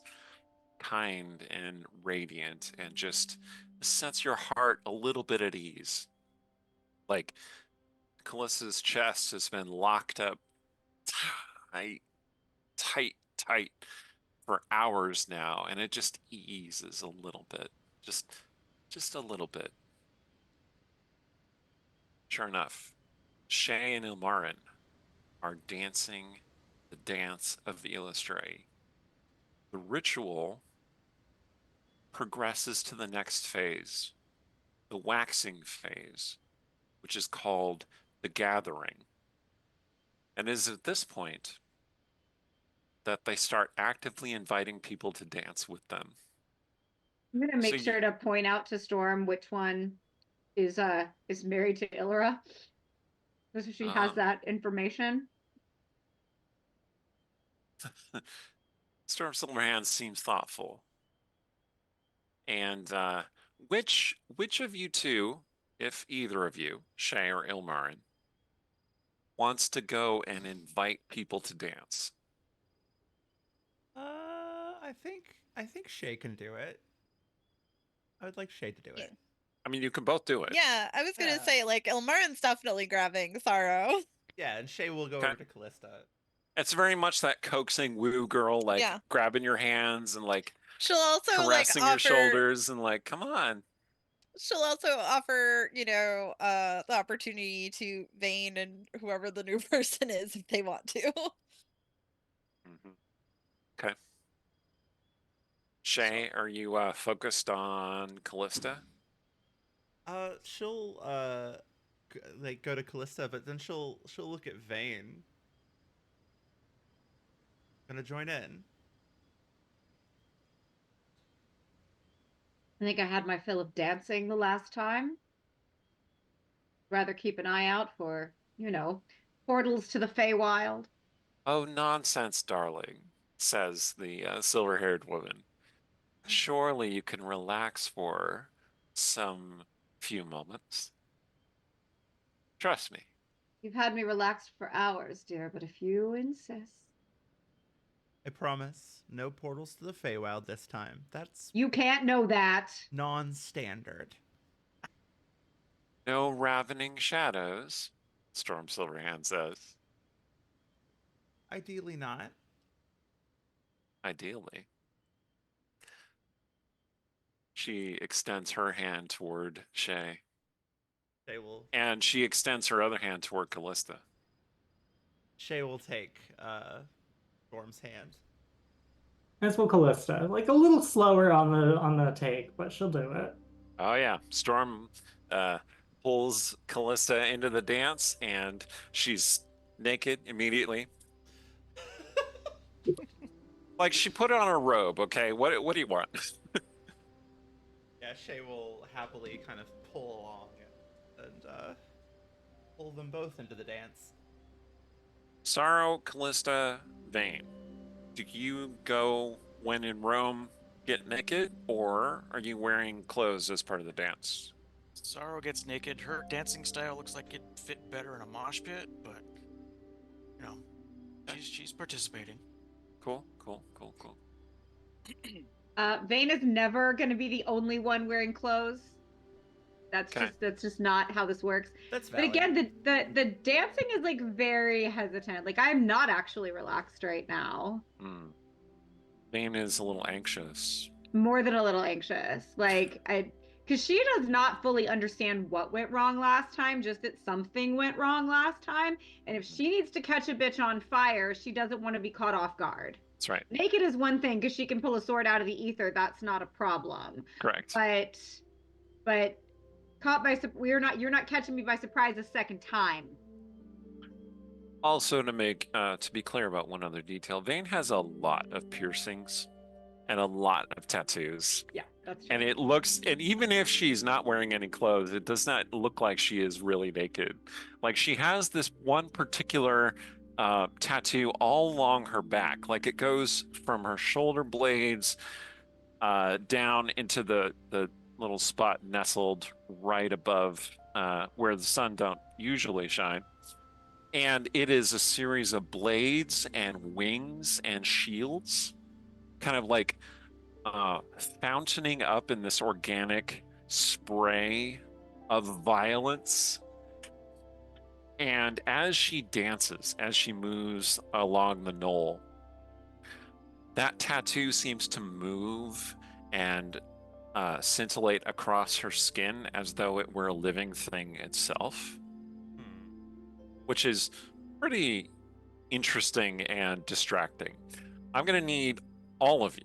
kind and radiant and just sets your heart a little bit at ease. Like Callista's chest has been locked up tight, tight for hours now, and it just eases a little bit. Just a little bit. Sure enough, Shay and Ilmarin are dancing the dance of Eilistraeean. The ritual progresses to the next phase, the waxing phase, which is called the gathering. And it is at this point that they start actively inviting people to dance with them. I'm gonna make So sure to point out to Storm which one is married to Ilra. So she has that information. Storm Silverhand seems thoughtful. And which of you two, if either of you, Shay or Ilmarin, wants to go and invite people to dance? I think Shay can do it. I would like Shay to do it. I mean, you can both do it. Yeah, I was gonna say, like, Ilmarin's definitely grabbing Sorrow. Yeah, and Shay will go over to Callista. It's very much that coaxing woo girl, like Yeah. grabbing your hands and like She'll also caressing like your offer, shoulders and like, come on. She'll also offer, the opportunity to Vane and whoever the new person is if they want to. Okay. Shay, are you focused on Callista? She'll go to Callista, but then she'll look at Vane. Gonna join in. I think I had my fill of dancing the last time. Rather keep an eye out for, portals to the Feywild. Oh, nonsense, darling, says the silver-haired woman. Surely you can relax for some few moments. Trust me. You've had me relaxed for hours, dear, but if you insist. I promise, no portals to the Feywild this time. That's... You can't know that. Non-standard. No ravening shadows, Storm Silverhand says. Ideally not. Ideally. She extends her hand toward Shay. Shay will... And she extends her other hand toward Callista. Shay will take Storm's hand. As will Callista. Like a little slower on the take, but she'll do it. Oh yeah. Storm pulls Callista into the dance and she's naked immediately. Like she put on a robe, okay? What do you want? Yeah, Shay will happily kind of pull along and pull them both into the dance. Sorrow, Callista, Vane. Do you go when in Rome get naked, or are you wearing clothes as part of the dance? Sorrow gets naked. Her dancing style looks like it fit better in a mosh pit, but she's participating. Cool. Vane is never going to be the only one wearing clothes. That's just not how this works. That's valid. But again, the dancing is like very hesitant. Like I'm not actually relaxed right now. Vane is a little anxious. More than a little anxious. Like because she does not fully understand what went wrong last time, just that something went wrong last time. And if she needs to catch a bitch on fire, she doesn't want to be caught off guard. That's right. Naked is one thing because she can pull a sword out of the ether. That's not a problem. Correct. But caught by you're not catching me by surprise a second time. Also, to be clear about one other detail, Vane has a lot of piercings and a lot of tattoos. Yeah, that's true. And even if she's not wearing any clothes, it does not look like she is really naked. Like, she has this one particular tattoo all along her back. Like, it goes from her shoulder blades down into the little spot nestled right above where the sun don't usually shine. And it is a series of blades and wings and shields, kind of like fountaining up in this organic spray of violence. And as she dances, as she moves along the knoll, that tattoo seems to move and scintillate across her skin as though it were a living thing itself, which is pretty interesting and distracting. I'm going to need all of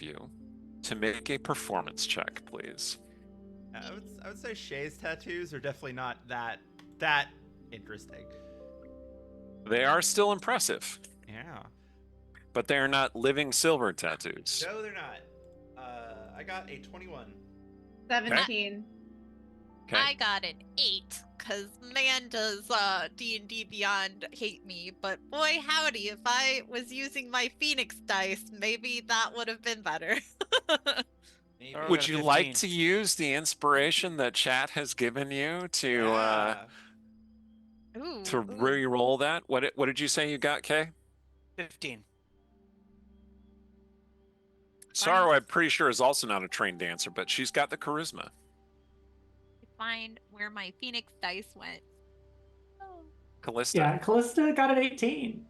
you to make a performance check, please. I would say Shay's tattoos are definitely not that interesting. They are still impressive, Yeah. but they are not living silver tattoos. No, they're not. I got a 21. 17. Okay. I got an 8, because man does D&D Beyond hate me, but boy howdy, if I was using my Phoenix dice, maybe that would have been better. Maybe. Oh, Would got a you like 15. to use the inspiration that chat has given you to Ooh, re-roll that? What did you say you got, Kay? 15. Sorrow, I'm pretty sure, is also not a trained dancer, but she's got the charisma. find where my Phoenix dice went. Oh. Callista. Yeah, Callista got an 18.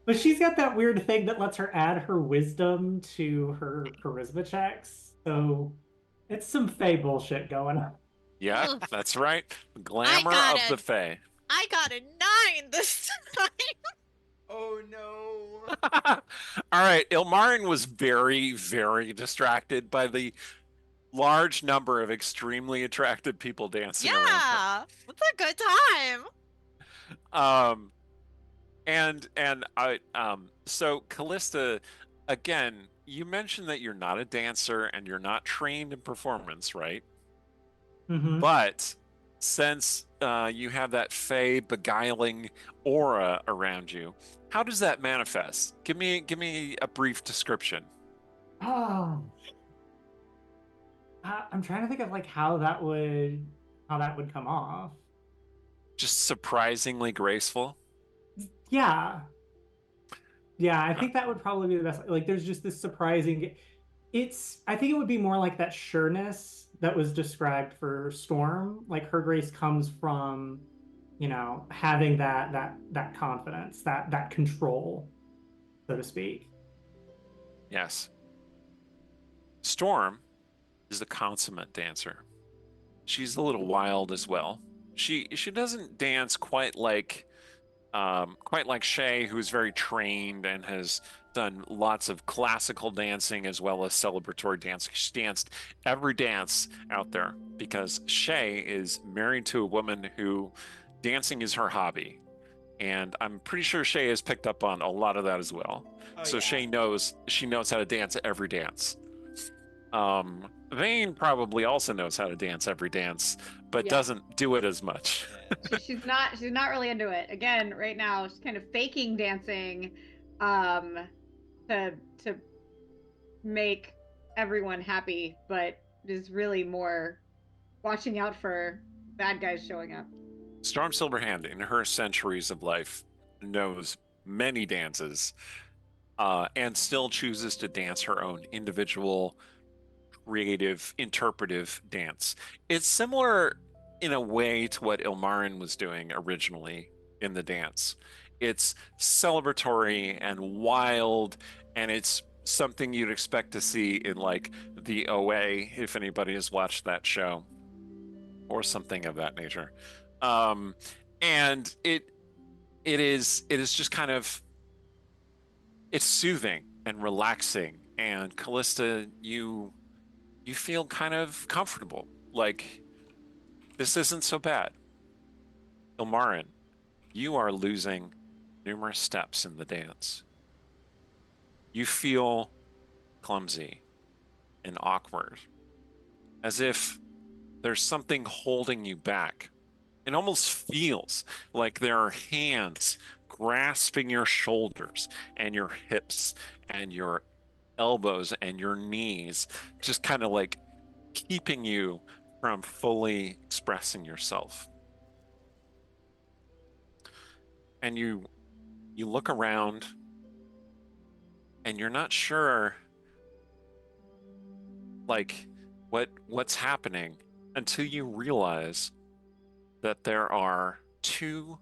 But she's got that weird thing that lets her add her wisdom to her charisma checks. So it's some Fae bullshit going on. Yeah, Ugh. that's right. Glamour got of it. the Fae. I got a 9 this time. Oh no. All right, Ilmarin was very, very distracted by the large number of extremely attractive people dancing around Yeah, it's a good time. her. So Callista, again, you mentioned that you're not a dancer and you're not trained in performance, right? Mm-hmm. But since you have that Fae beguiling aura around you, how does that manifest? Give me a brief description. Oh. I'm trying to think of like how that would come off. Just surprisingly graceful. Yeah. Yeah, I think that would probably be the best. Like there's just this surprising I think it would be more like that sureness that was described for Storm. Like her grace comes from, having that confidence, that control, so to speak. Yes. Storm is the consummate dancer. She's a little wild as well. She doesn't dance quite like Shay, who's very trained and has done lots of classical dancing as well as celebratory dancing. She's danced every dance out there because Shay is married to a woman who dancing is her hobby. And I'm pretty sure Shay has picked up on a lot of that as well. Oh, So yeah. she knows how to dance every dance. Vane probably also knows how to dance every dance, but Yeah. doesn't do it as much. She's not really into it. Again, right now she's kind of faking dancing to make everyone happy, but is really more watching out for bad guys showing up. Storm Silverhand, in her centuries of life, knows many dances and still chooses to dance her own individual, creative, interpretive dance. It's similar in a way to what Ilmarin was doing originally in the dance. It's celebratory and wild, and it's something you'd expect to see in like the OA, if anybody has watched that show, or something of that nature. And it is just kind of, it's soothing and relaxing, and Callista, you feel kind of comfortable, like this isn't so bad. Ilmarin, you are losing numerous steps in the dance. You feel clumsy and awkward, as if there's something holding you back. It almost feels like there are hands grasping your shoulders and your hips and your elbows and your knees, just kind of like keeping you from fully expressing yourself. And you look around and you're not sure like what's happening until you realize that there are two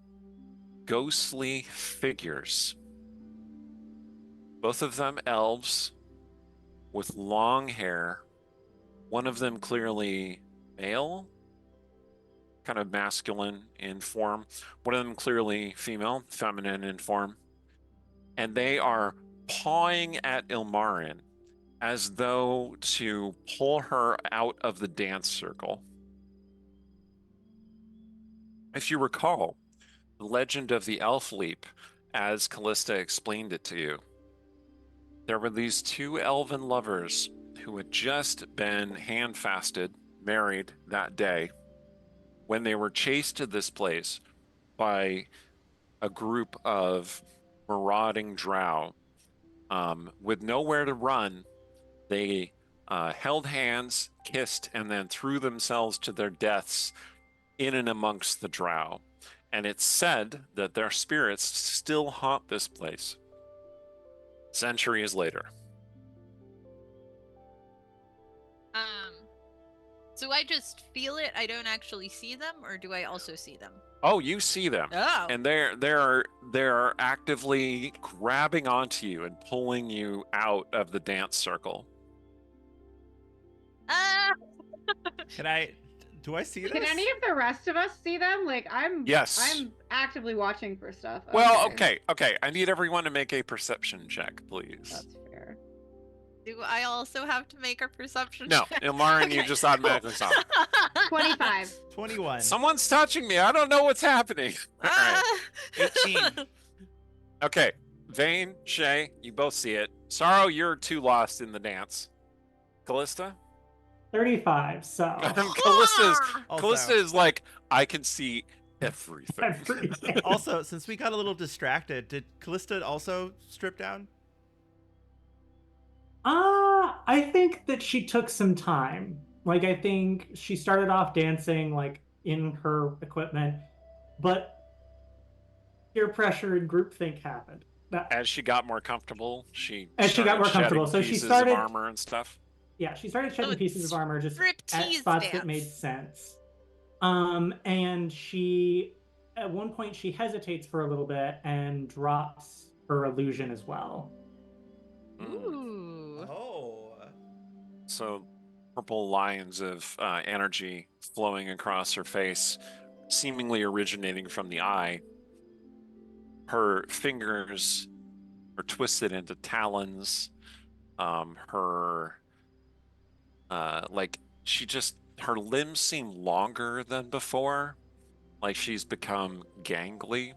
ghostly figures, both of them elves with long hair, one of them clearly male, kind of masculine in form, one of them clearly female, feminine in form, and they are pawing at Ilmarin as though to pull her out of the dance circle. If you recall, the legend of the Elf Leap, as Callista explained it to you, there were these two elven lovers who had just been handfasted, married that day, when they were chased to this place by a group of marauding drow. With nowhere to run, they held hands, kissed, and then threw themselves to their deaths in and amongst the drow. And it's said that their spirits still haunt this place centuries later. So I just feel it. I don't actually see them, or do I also see them? Oh, you see them. Oh. And they're actively grabbing onto you and pulling you out of the dance circle. Do I see this? Can any of the rest of us see them? Like Yes. I'm actively watching for stuff. Well, okay. I need everyone to make a perception check, please. That's fair. Do I also have to make a perception No, check? Ilmarin, you Okay. just automatically saw it. 25. 21. Someone's touching me. I don't know what's happening. All right. 18. Okay. Vane, Shay, you both see it. Sorrow, you're too lost in the dance. Callista? 35. So Callista is like, I can see everything. everything. Also, since we got a little distracted, did Callista also strip down? I think that she took some time. Like, I think she started off dancing like in her equipment, but peer pressure and groupthink happened. As she got more comfortable, she As she got more started comfortable, shedding so she pieces started- of armor and stuff. Yeah, she started shedding So pieces of armor just at striptease spots that dance. made sense. And she, at one point, she hesitates for a little bit and drops her illusion as well. Ooh. Oh. So purple lines of energy flowing across her face, seemingly originating from the eye. Her fingers are twisted into talons. Her her limbs seem longer than before, like she's become gangly.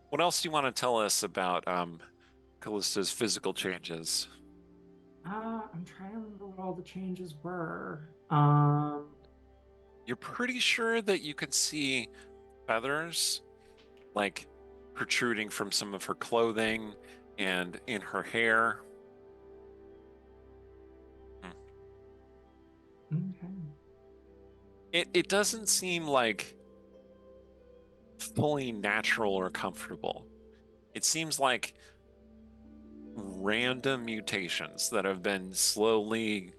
What else do you want to tell us about Callista's physical changes? I'm trying to remember what all the changes were. You're pretty sure that you can see feathers, like protruding from some of her clothing and in her hair. Okay. It doesn't seem like fully natural or comfortable. It seems like random mutations that have been slowly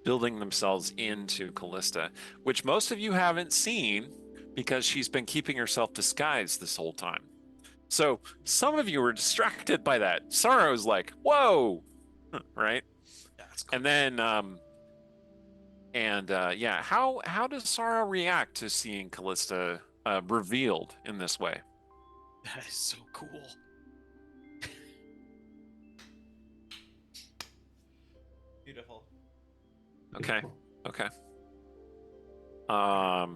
building themselves into Callista, which most of you haven't seen because she's been keeping herself disguised this whole time. So some of you were distracted by that. Sorrow's like, whoa, right? Yeah, that's cool. And then yeah, how does Sarah react to seeing Callista revealed in this way? That is so cool. Beautiful. Okay. Okay. All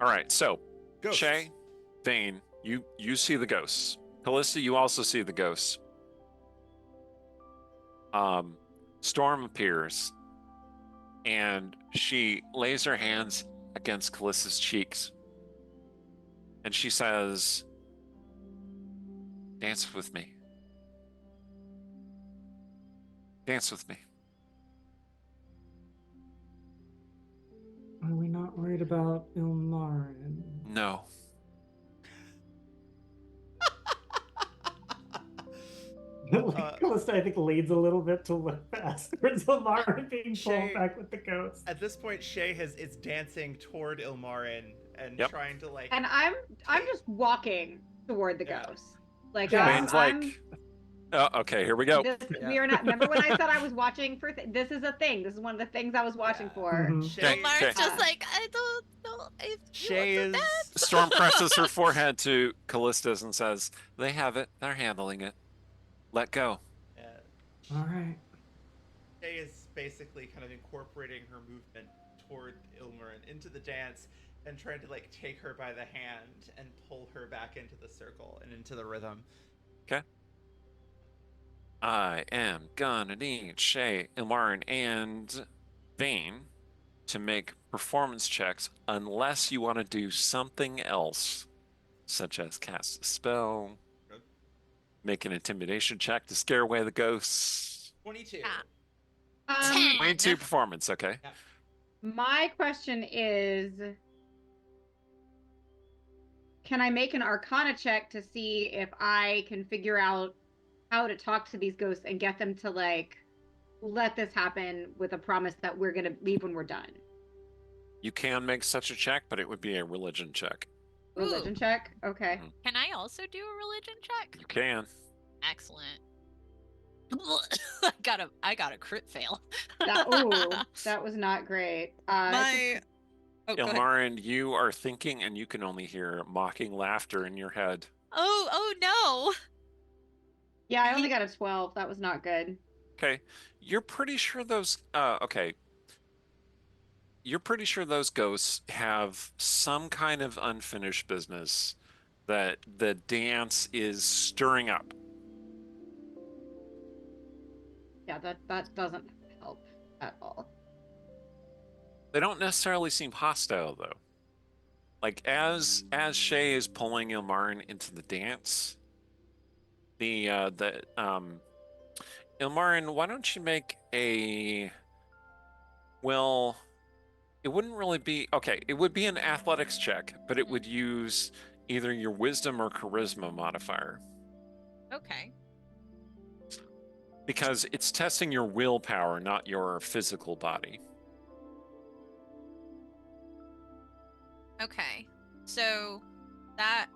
right. So, Ghosts. Shay, Vane, you see the ghosts. Callista, you also see the ghosts. Storm appears, and she lays her hands against Callista's cheeks, and she says, "Dance with me. Dance with me." Are we not worried about Ilmarin? No. Callista, I think, leads a little bit to look past towards Ilmarin being Shay- pulled back with the ghost. At this point, Shay is dancing toward Ilmarin and Yep. trying to like. And I'm just walking toward the Yeah. ghost. Like Yeah. Vane's like, oh, okay, here we go. we are not. Remember when I said I was watching for? This is a thing. This is one of the things I was watching Yeah. for. Mhm. Shay, Mark's Okay. just like, I don't know if Shay you is. want to dance. Storm presses her forehead to Callista's and says, "They have it. They're handling it. Let go." All right. Shay is basically kind of incorporating her movement toward Ilmarin into the dance and trying to like take her by the hand and pull her back into the circle and into the rhythm. I am gonna need Shay, Ilmarin, and Vane to make performance checks unless you want to do something else, such as cast a spell, Good. make an intimidation check to scare away the ghosts. 22. Ah. 10. 22 performance, okay. My question is, can I make an Arcana check to see if I can figure out how to talk to these ghosts and get them to like let this happen with a promise that we're gonna leave when we're done? You can make such a check, but it would be a religion check. Religion check? Okay. Mhm. Can I also do a religion check? You can. Excellent. I got a crit fail. That was not great. My oh, go ahead. Ilmarin, you are thinking and you can only hear mocking laughter in your head. Oh no. Yeah, I only got a 12. That was not good. Okay. You're pretty sure those okay. You're pretty sure those ghosts have some kind of unfinished business that the dance is stirring up. Yeah, that doesn't help at all. They don't necessarily seem hostile though. Like as Shay is pulling Ilmarin into the dance, Ilmarin, why don't you make a, well, it wouldn't really be, okay, it would be an athletics check, but it would use either your wisdom or charisma modifier Okay. because it's testing your willpower, not your physical body. Okay. So that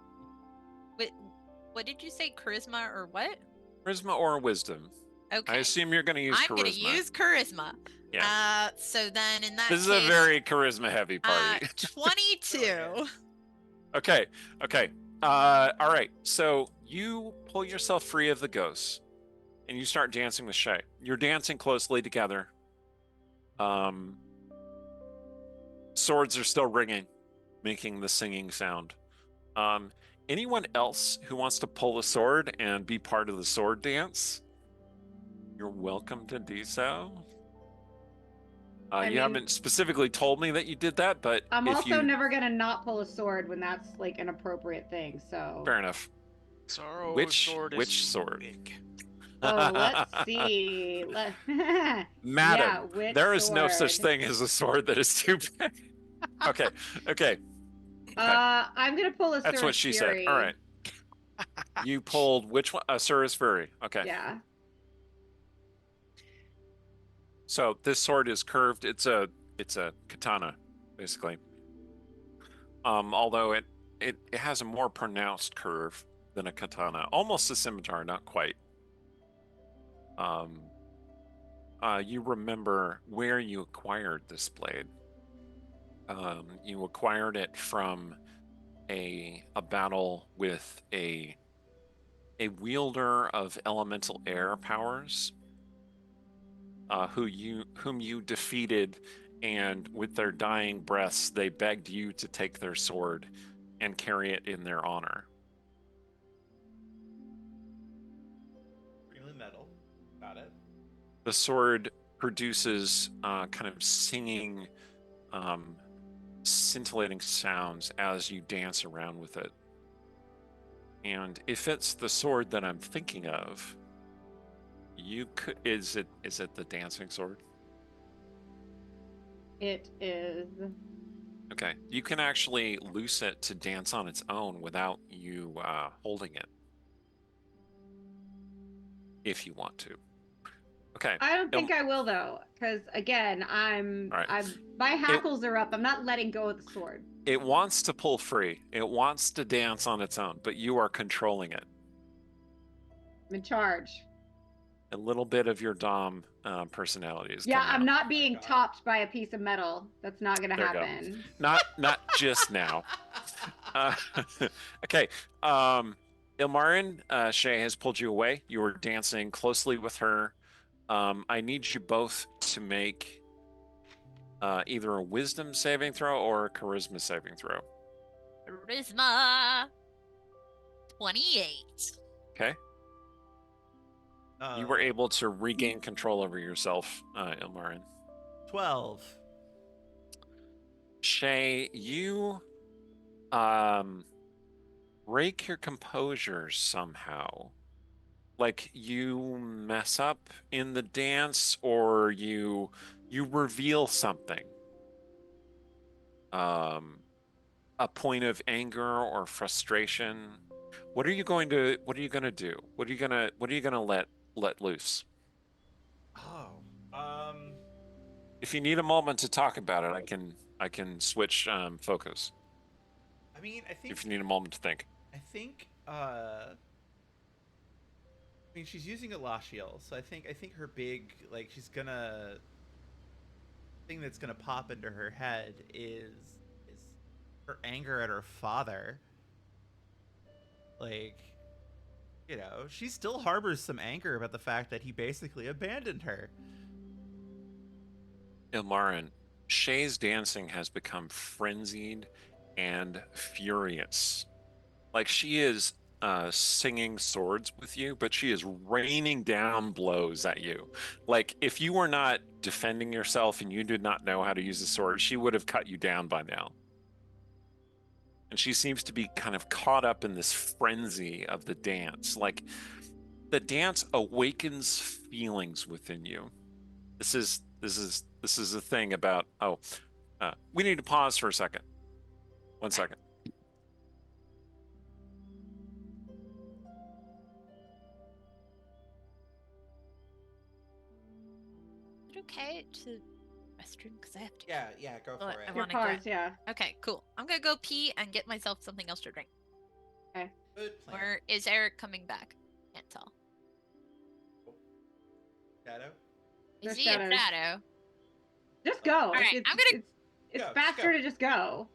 what did you say, charisma or what? Charisma or wisdom. Okay. I assume you're going to use I'm charisma. gonna use charisma. Yeah. So then in that This is case, a very charisma heavy party. 22. Okay. All right. So you pull yourself free of the ghosts and you start dancing with Shay. You're dancing closely together. Swords are still ringing, making the singing sound. Anyone else who wants to pull a sword and be part of the sword dance, you're welcome to do so. I You mean, haven't specifically told me that you did that, but I'm if also you... never gonna not pull a sword when that's like an appropriate thing. So. Fair enough. Sorrow's Which sword which is sword? big. Oh, let's see. Madam, which there is no such sword? thing as a sword that is too big. Okay. I'm gonna pull a That's what Surus she Fury. said. All right. You pulled which one? Surus Fury. Okay. Yeah. So this sword is curved. It's a katana, basically. Although it has a more pronounced curve than a katana. Almost a scimitar, not quite. you remember where you acquired this blade. You acquired it from a battle with a wielder of elemental air powers, whom you defeated, and with their dying breaths, they begged you to take their sword and carry it in their honor. Greenland metal. Got it. The sword produces kind of singing, scintillating sounds as you dance around with it. And if it's the sword that I'm thinking of, you could. Is it the dancing sword? It is. Okay, you can actually loose it to dance on its own without you holding it, if you want to. Okay. I don't think I will though, because again, Right. my hackles are up. I'm not letting go of the sword. It wants to pull free. It wants to dance on its own, but you are controlling it. I'm in charge. A little bit of your Dom personality is Yeah, coming I'm out. not being topped by a piece of metal. That's not going to There you go. happen. Not just now. Okay. Ilmarin, Shay has pulled you away. You were dancing closely with her. I need you both to make either a wisdom saving throw or a charisma saving throw. Charisma 28. Okay. You were able to regain control over yourself, Ilmarin. 12. Shay, you break your composure somehow. Like you mess up in the dance, or you reveal something. A point of anger or frustration. What are you going to do? What are you gonna let loose? If you need a moment to talk about it, I can switch focus. I mean, I think If you need a moment to think. I think I mean, she's using a Lashiel, so I think her big, like, she's gonna thing that's gonna pop into her head is her anger at her father. Like, you know, she still harbors some anger about the fact that he basically abandoned her. Ilmarin, Shay's dancing has become frenzied and furious. Like she is singing swords with you, but she is raining down blows at you. Like if you were not defending yourself and you did not know how to use a sword, she would have cut you down by now. And she seems to be kind of caught up in this frenzy of the dance. Like the dance awakens feelings within you. This is a thing about. We need to pause for a second. 1 second. Is it okay to restroom? Because I have to. Yeah, go for I it. Your wanna pause, go- yeah. Okay, cool. I'm gonna go pee and get myself something else to drink. Good plan. Or is Eric coming back? Can't tell. Shadow? Is There's he in shadows. shadow? Just go. right, it's, I'm gonna- It's Go, just faster go. to just go.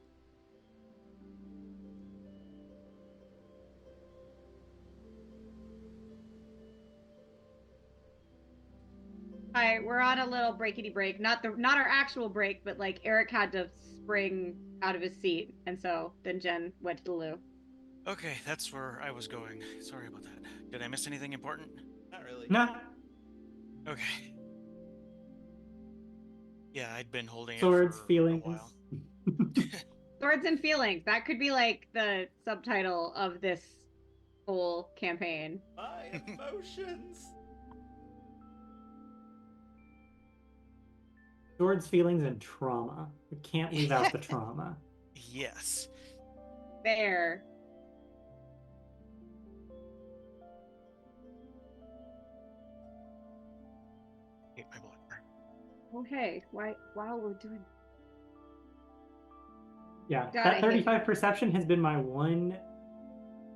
Hi, we're on a little breakity break. Not our actual break, but like Eric had to spring out of his seat, and so then Jen went to the loo. Okay, that's where I was going. Sorry about that. Did I miss anything important? Not really. No, Okay. Yeah, I'd been holding swords, it for feelings. a while. Swords and feelings. That could be like the subtitle of this whole campaign. My emotions. Swords, feelings, and trauma. We can't leave out the trauma. Yes. There. Hate my blood. Oh hey, why? While we're doing. Yeah, God, I that hate- 35 perception has been my one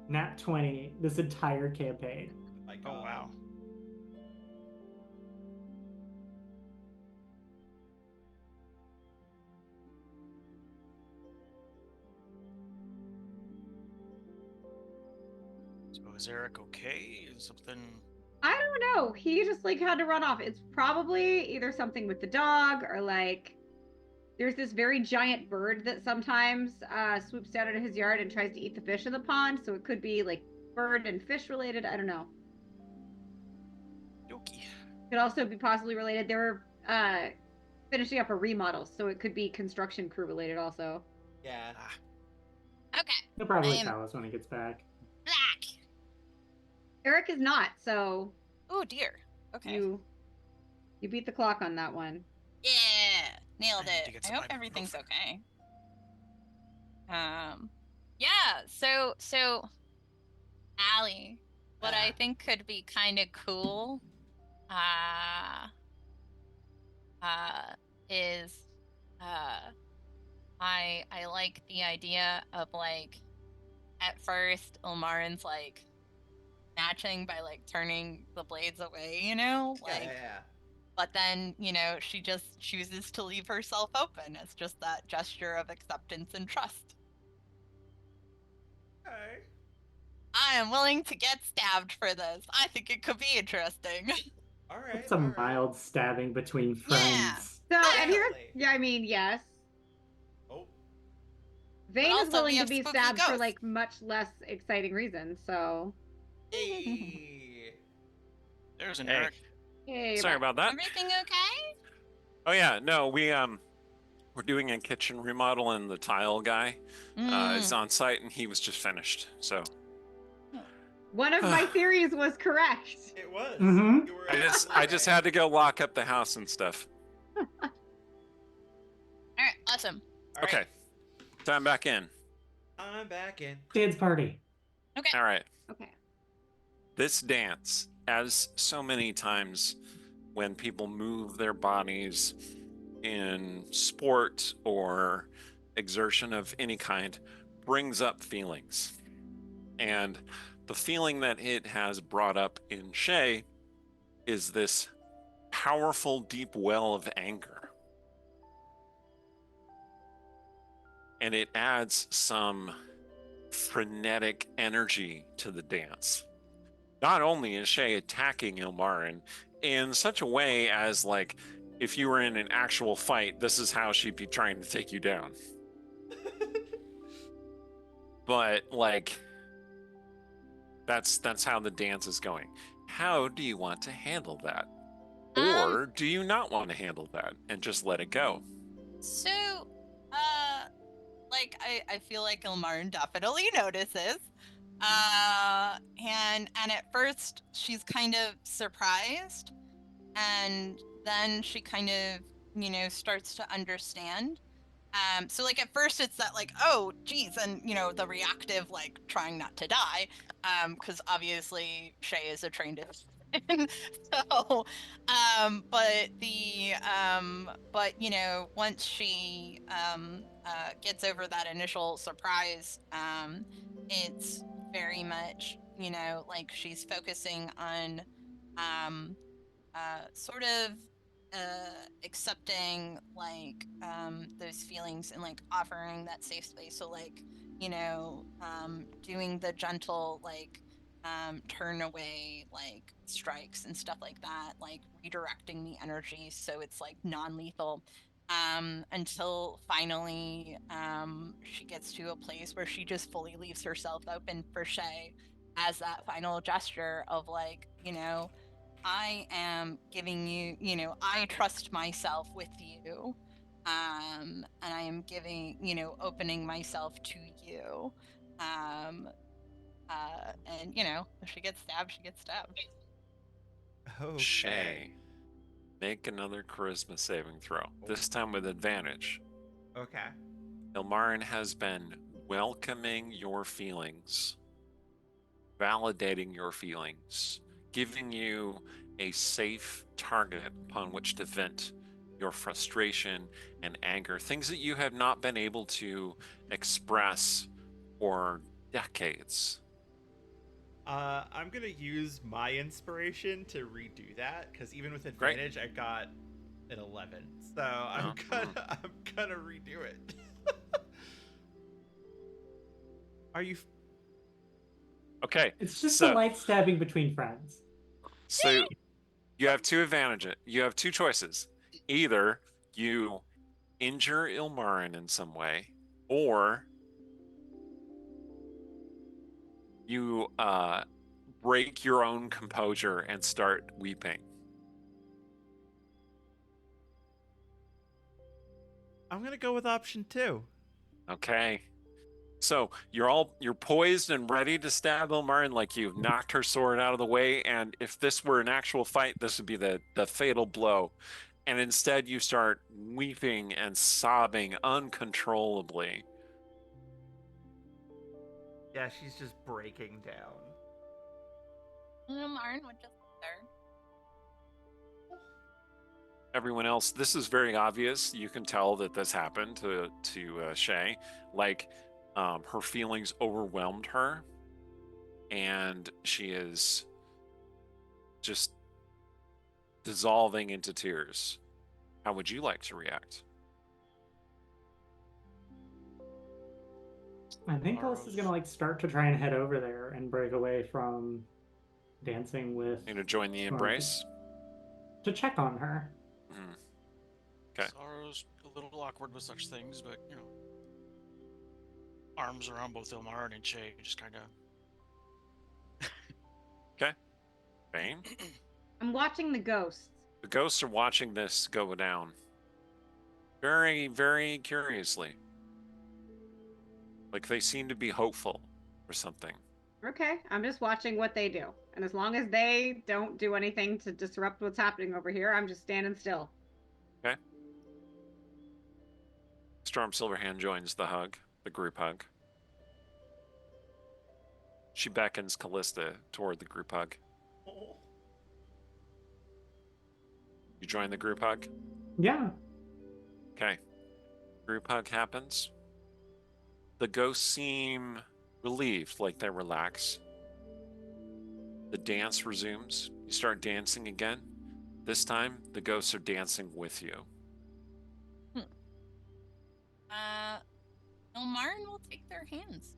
nat 20 this entire campaign. My Oh God. wow. Is Eric okay? Is something? I don't know. He just like had to run off. It's probably either something with the dog or like there's this very giant bird that sometimes swoops down into his yard and tries to eat the fish in the pond. So it could be like bird and fish related. I don't know. Yoki. Could also be possibly related. They were finishing up a remodel, so it could be construction crew related also. Yeah. Okay. He'll probably I am- tell us when he gets back. Black. Eric is not, so Oh dear. Okay. you beat the clock on that one. Yeah, nailed I need to it. get I some hope ibuprofen. everything's okay. Yeah. So, Allie, what I think could be kind of cool, is, I like the idea of like, at first, Ilmarin's like matching by like turning the blades away, you know, like. Yeah. But then, you know, she just chooses to leave herself open as just that gesture of acceptance and trust. Okay. I am willing to get stabbed for this. I think it could be interesting. All right. It's a all right. mild stabbing between Yeah. friends. So and here's Definitely. yeah, I mean, yes. Oh. Vane also is willing we to have be spooky stabbed for ghosts. like much less exciting reasons, so Hey. There's an Hey. Eric. hey, Sorry about that. Everything okay? Oh yeah, no, we're doing a kitchen remodel, and the tile guy is on site, and he was just finished. So one of my theories was correct. It was. Mhm. You were I absolutely just right. had to go lock up the house and stuff. All right, awesome. All right, Okay, time back in. I'm back in. Dance party. All right, Okay. this dance, as so many times when people move their bodies in sport or exertion of any kind, brings up feelings. And the feeling that it has brought up in Shay is this powerful, deep well of anger. And it adds some frenetic energy to the dance. Not only is Shay attacking Ilmarin in such a way as, like, if you were in an actual fight, this is how she'd be trying to take you down. But, like, that's how the dance is going. How do you want to handle that? Or do you not want to handle that and just let it go? So, like, I feel like Ilmarin definitely notices. And at first she's kind of surprised, and then she kind of, you know, starts to understand. So like at first it's that like, oh geez, and you know, the reactive like trying not to die, because obviously Shay is a trained assassin. So but you know, once she gets over that initial surprise, it's very much, you know, like she's focusing on sort of accepting like those feelings and like offering that safe space. So like, you know, doing the gentle like turn away like strikes and stuff like that, like redirecting the energy so it's like non-lethal, until finally she gets to a place where she just fully leaves herself open for Shay as that final gesture of like, you know, I am giving you, you know, I trust myself with you. And I am giving, you know, opening myself to you. And you know, if she gets stabbed, she gets stabbed. Okay. Shay, make another charisma saving throw, this time with advantage. Okay. Ilmarin has been welcoming your feelings, validating your feelings, giving you a safe target upon which to vent your frustration and anger, things that you have not been able to express for decades. I'm gonna use my inspiration to redo that because even with advantage, I got an 11. So I'm gonna redo it. Are you? Okay. It's just so, a light stabbing between friends. So you have two advantages. You have two choices. Either you injure Ilmarin in some way, or you break your own composure and start weeping. I'm gonna go with option 2. Okay. So you're poised and ready to stab Ilmarin, like you've knocked her sword out of the way, and if this were an actual fight, this would be the fatal blow. And instead you start weeping and sobbing uncontrollably. Yeah, she's just breaking down. Martin would just sit there. Everyone else, this is very obvious. You can tell that this happened to Shay. Like, her feelings overwhelmed her, and she is just dissolving into tears. How would you like to react? I think Alice is gonna like start to try and head over there and break away from dancing with. You know, join the embrace? To check on her. Mm. Okay. Sorrow's a little awkward with such things, but you know, arms around both Ilmarin and Shay, just kind of. Okay. Bane? I'm watching the ghosts. The ghosts are watching this go down. Very, very curiously. Like they seem to be hopeful or something. Okay, I'm just watching what they do. And as long as they don't do anything to disrupt what's happening over here, I'm just standing still. Okay. Storm Silverhand joins the hug, the group hug. She beckons Callista toward the group hug. You join the group hug? Yeah. Okay. Group hug happens. The ghosts seem relieved, like they relax. The dance resumes. You start dancing again. This time, the ghosts are dancing with you. Ilmarin will take their hands.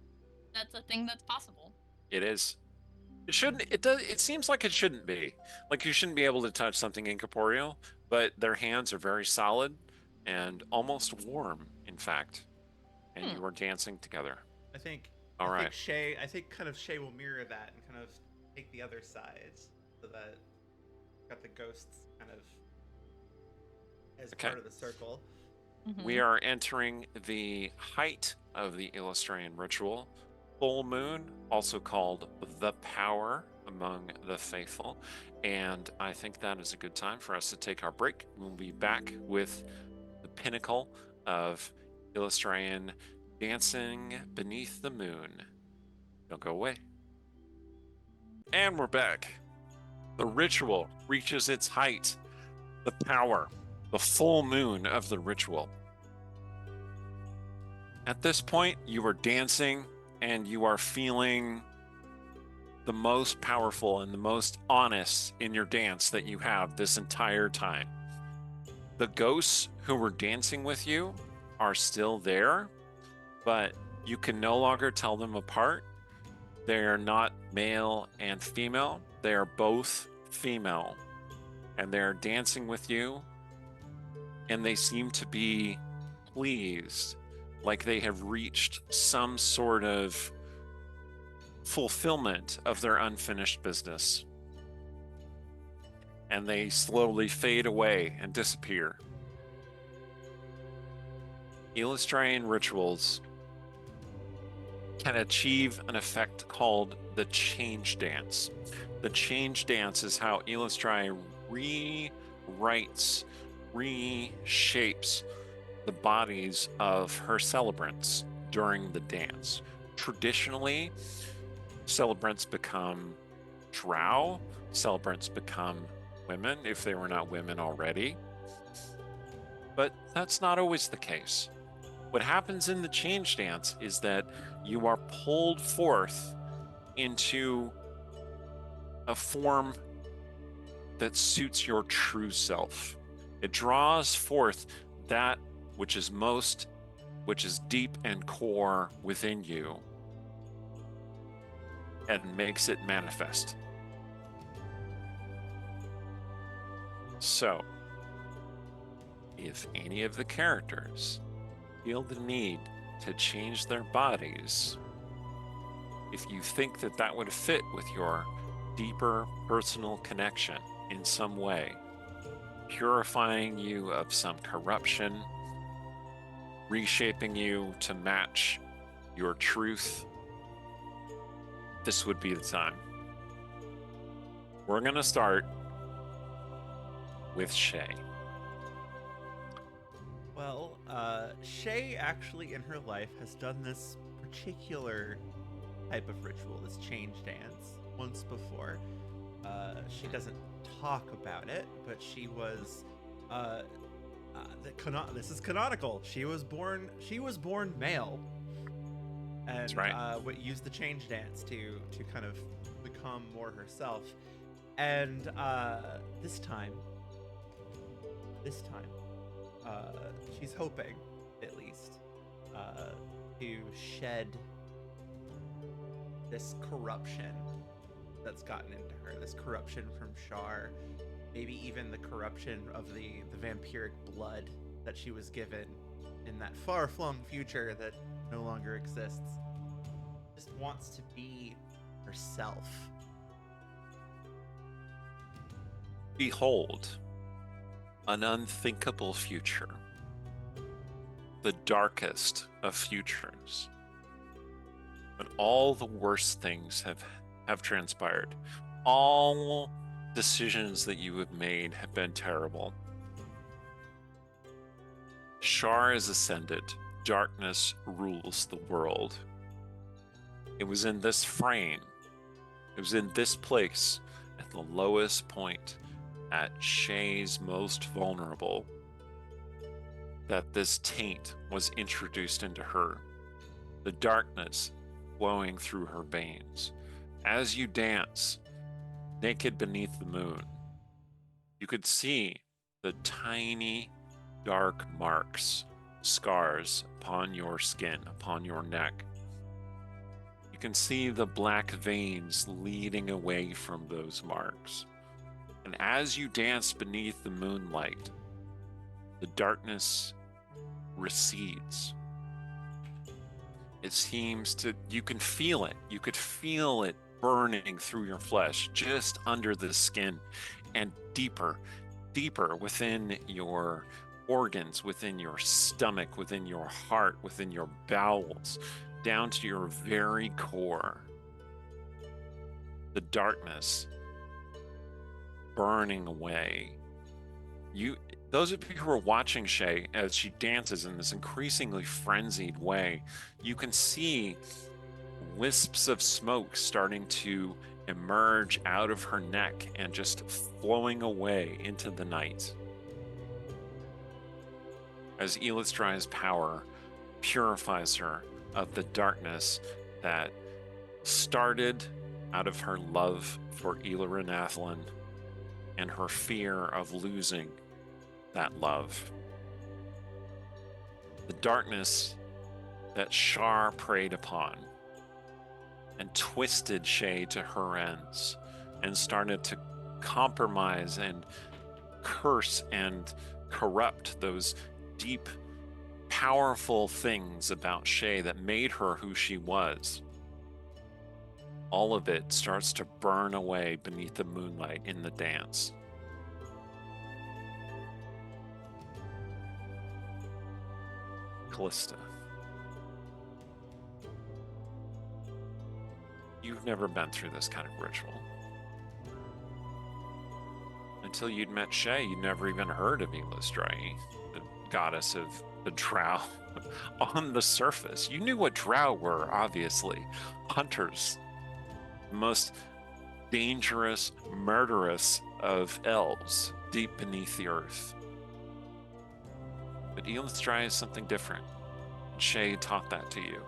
That's a thing that's possible. It is. It shouldn't. It does. It seems like it shouldn't be. Like you shouldn't be able to touch something incorporeal, but their hands are very solid and almost warm, in fact. And you are dancing together. I think. All right. I think kind of Shay will mirror that and kind of take the other sides, so that got the ghosts kind of as part of the circle. We are entering the height of the Eilistraean ritual. Full moon, also called the power among the faithful. And I think that is a good time for us to take our break. We'll be back with the pinnacle of Eilistraean dancing beneath the moon. Don't go away. And we're back. The ritual reaches its height. The power, the full moon of the ritual. At this point, you are dancing and you are feeling the most powerful and the most honest in your dance that you have this entire time. The ghosts who were dancing with you are still there, but you can no longer tell them apart. They are not male and female. They are both female, and they're dancing with you, and they seem to be pleased, like they have reached some sort of fulfillment of their unfinished business. And they slowly fade away and disappear. Eilistraean rituals can achieve an effect called the Changedance. The Changedance is how Eilistraean rewrites, reshapes the bodies of her celebrants during the dance. Traditionally, celebrants become drow, celebrants become women if they were not women already. But that's not always the case. What happens in the Changedance is that you are pulled forth into a form that suits your true self. It draws forth that which is deep and core within you. and makes it manifest. So, if any of the characters feel the need to change their bodies, if you think that that would fit with your deeper personal connection in some way, purifying you of some corruption, reshaping you to match your truth, this would be the time. We're going to start with Shay. Well, Shay actually in her life has done this particular type of ritual, this change dance, once before. She doesn't talk about it, but she was, this is canonical. She was born male, and That's right. used the change dance to kind of become more herself. And this time, she's hoping, at least, to shed this corruption that's gotten into her, this corruption from Shar, maybe even the corruption of the vampiric blood that she was given in that far-flung future that no longer exists. Just wants to be herself. Behold, an unthinkable future. The darkest of futures. But all the worst things have transpired. All decisions that you have made have been terrible. Shar is ascended. Darkness rules the world. It was in this frame, it was in this place, at the lowest point, at Shay's most vulnerable, that this taint was introduced into her. The darkness flowing through her veins. As you dance, naked beneath the moon, you could see the tiny, dark marks, scars upon your skin, upon your neck. You can see the black veins leading away from those marks. And as you dance beneath the moonlight, the darkness recedes. It seems to, you can feel it. You could feel it burning through your flesh, just under the skin, and deeper, deeper within your organs, within your stomach, within your heart, within your bowels, down to your very core. The darkness burning away. Those of you who are watching Shay as she dances in this increasingly frenzied way, you can see wisps of smoke starting to emerge out of her neck and just flowing away into the night. As Eilistraeean's power purifies her of the darkness that started out of her love for Eilistraeean and her fear of losing that love. The darkness that Shar preyed upon and twisted Shay to her ends and started to compromise and curse and corrupt those deep, powerful things about Shay that made her who she was. All of it starts to burn away beneath the moonlight in the dance. Callista, you've never been through this kind of ritual. Until you'd met Shay, you'd never even heard of Eilistraeean, the goddess of the drow on the surface. You knew what drow were, obviously. Hunters. The most dangerous, murderous of elves deep beneath the earth. But Eilistraeean is something different. Shay taught that to you.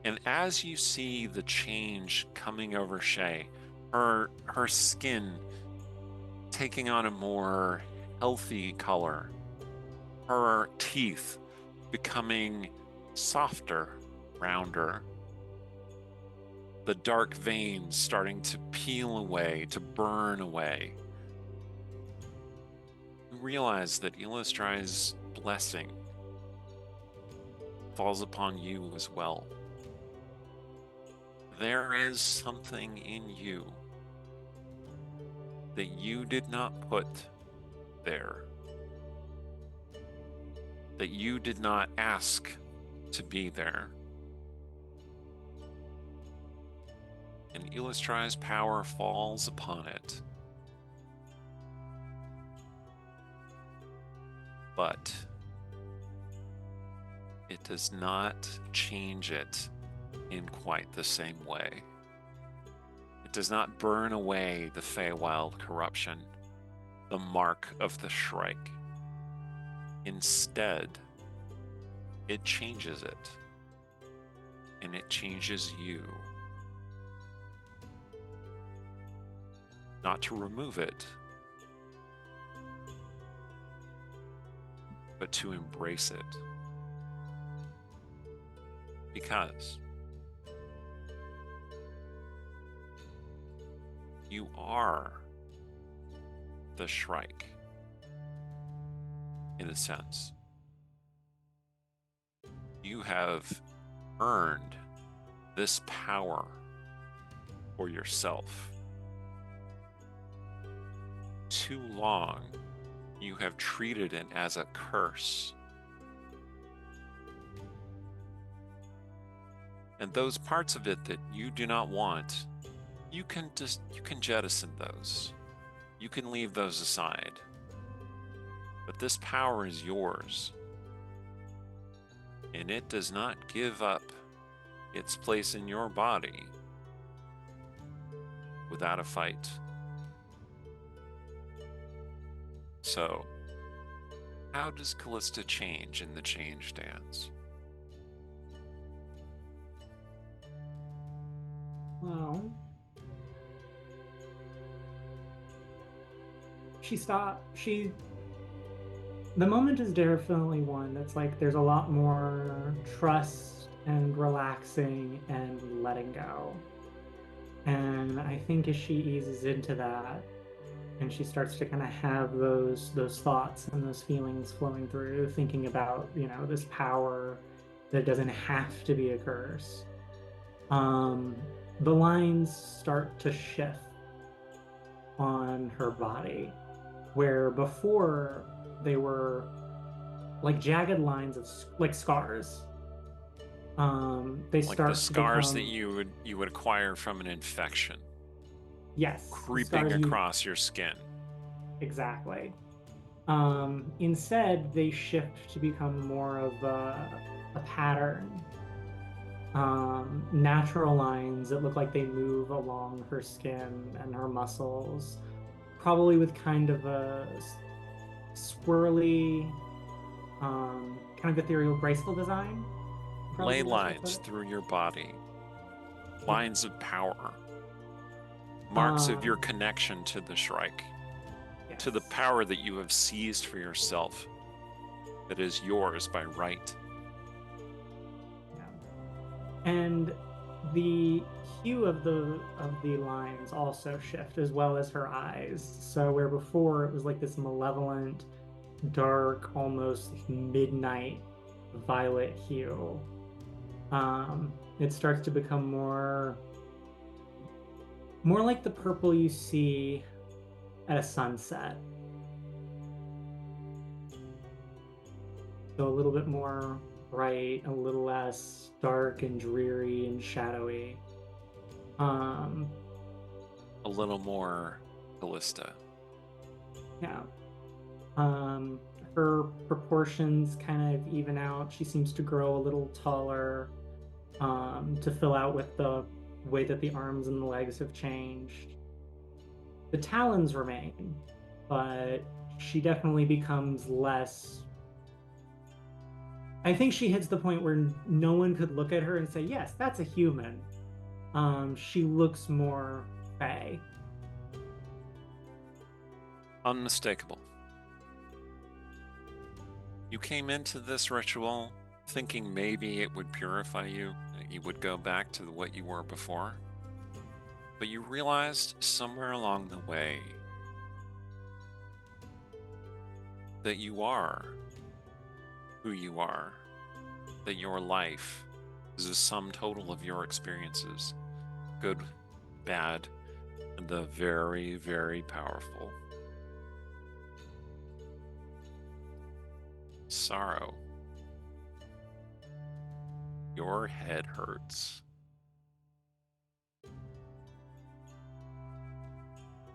And as you see the change coming over Shay, her skin taking on a more healthy color, her teeth becoming softer, rounder, the dark veins starting to peel away, to burn away. You realize that Eilistraeean's blessing falls upon you as well. There is something in you that you did not put there, that you did not ask to be there. And Eilistraeean's power falls upon it. But it does not change it in quite the same way. It does not burn away the Feywild corruption, the mark of the Shrike. Instead, it changes it, and it changes you. Not to remove it, but to embrace it. Because you are the Shrike, in a sense. You have earned this power for yourself. Too long, you have treated it as a curse. And those parts of it that you do not want, you can jettison those. You can leave those aside. But this power is yours. And it does not give up its place in your body without a fight. So, how does Callista change in the Changedance? Well, the moment is definitely one that's like there's a lot more trust and relaxing and letting go. And I think as she eases into that and she starts to kind of have those thoughts and those feelings flowing through, thinking about, this power that doesn't have to be a curse, the lines start to shift on her body, where before they were like jagged lines of like scars. They like start the scars to that you would acquire from an infection. Yes. Creeping across your skin. Exactly. Instead, they shift to become more of a pattern. Natural lines that look like they move along her skin and her muscles, probably with kind of a swirly, kind of ethereal, graceful design. Ley lines through your body. Lines of power. Marks of your connection to the Shrike. Yes. To the power that you have seized for yourself. That is yours by right. Yeah. And the hue of the lines also shift, as well as her eyes. So where before it was like this malevolent, dark, almost midnight violet hue, it starts to become more like the purple you see at a sunset. So a little bit more bright, a little less dark and dreary and shadowy. A little more Callista. Yeah. Her proportions kind of even out. She seems to grow a little taller, to fill out with the way that the arms and the legs have changed. The talons remain, but she definitely becomes less. I think she hits the point where no one could look at her and say, yes, that's a human. She looks more fey. Unmistakable. You came into this ritual thinking maybe it would purify you, that you would go back to what you were before. But you realized somewhere along the way that you are who you are, that your life is a sum total of your experiences, good, bad, and the very, very powerful. Sorrow. Your head hurts.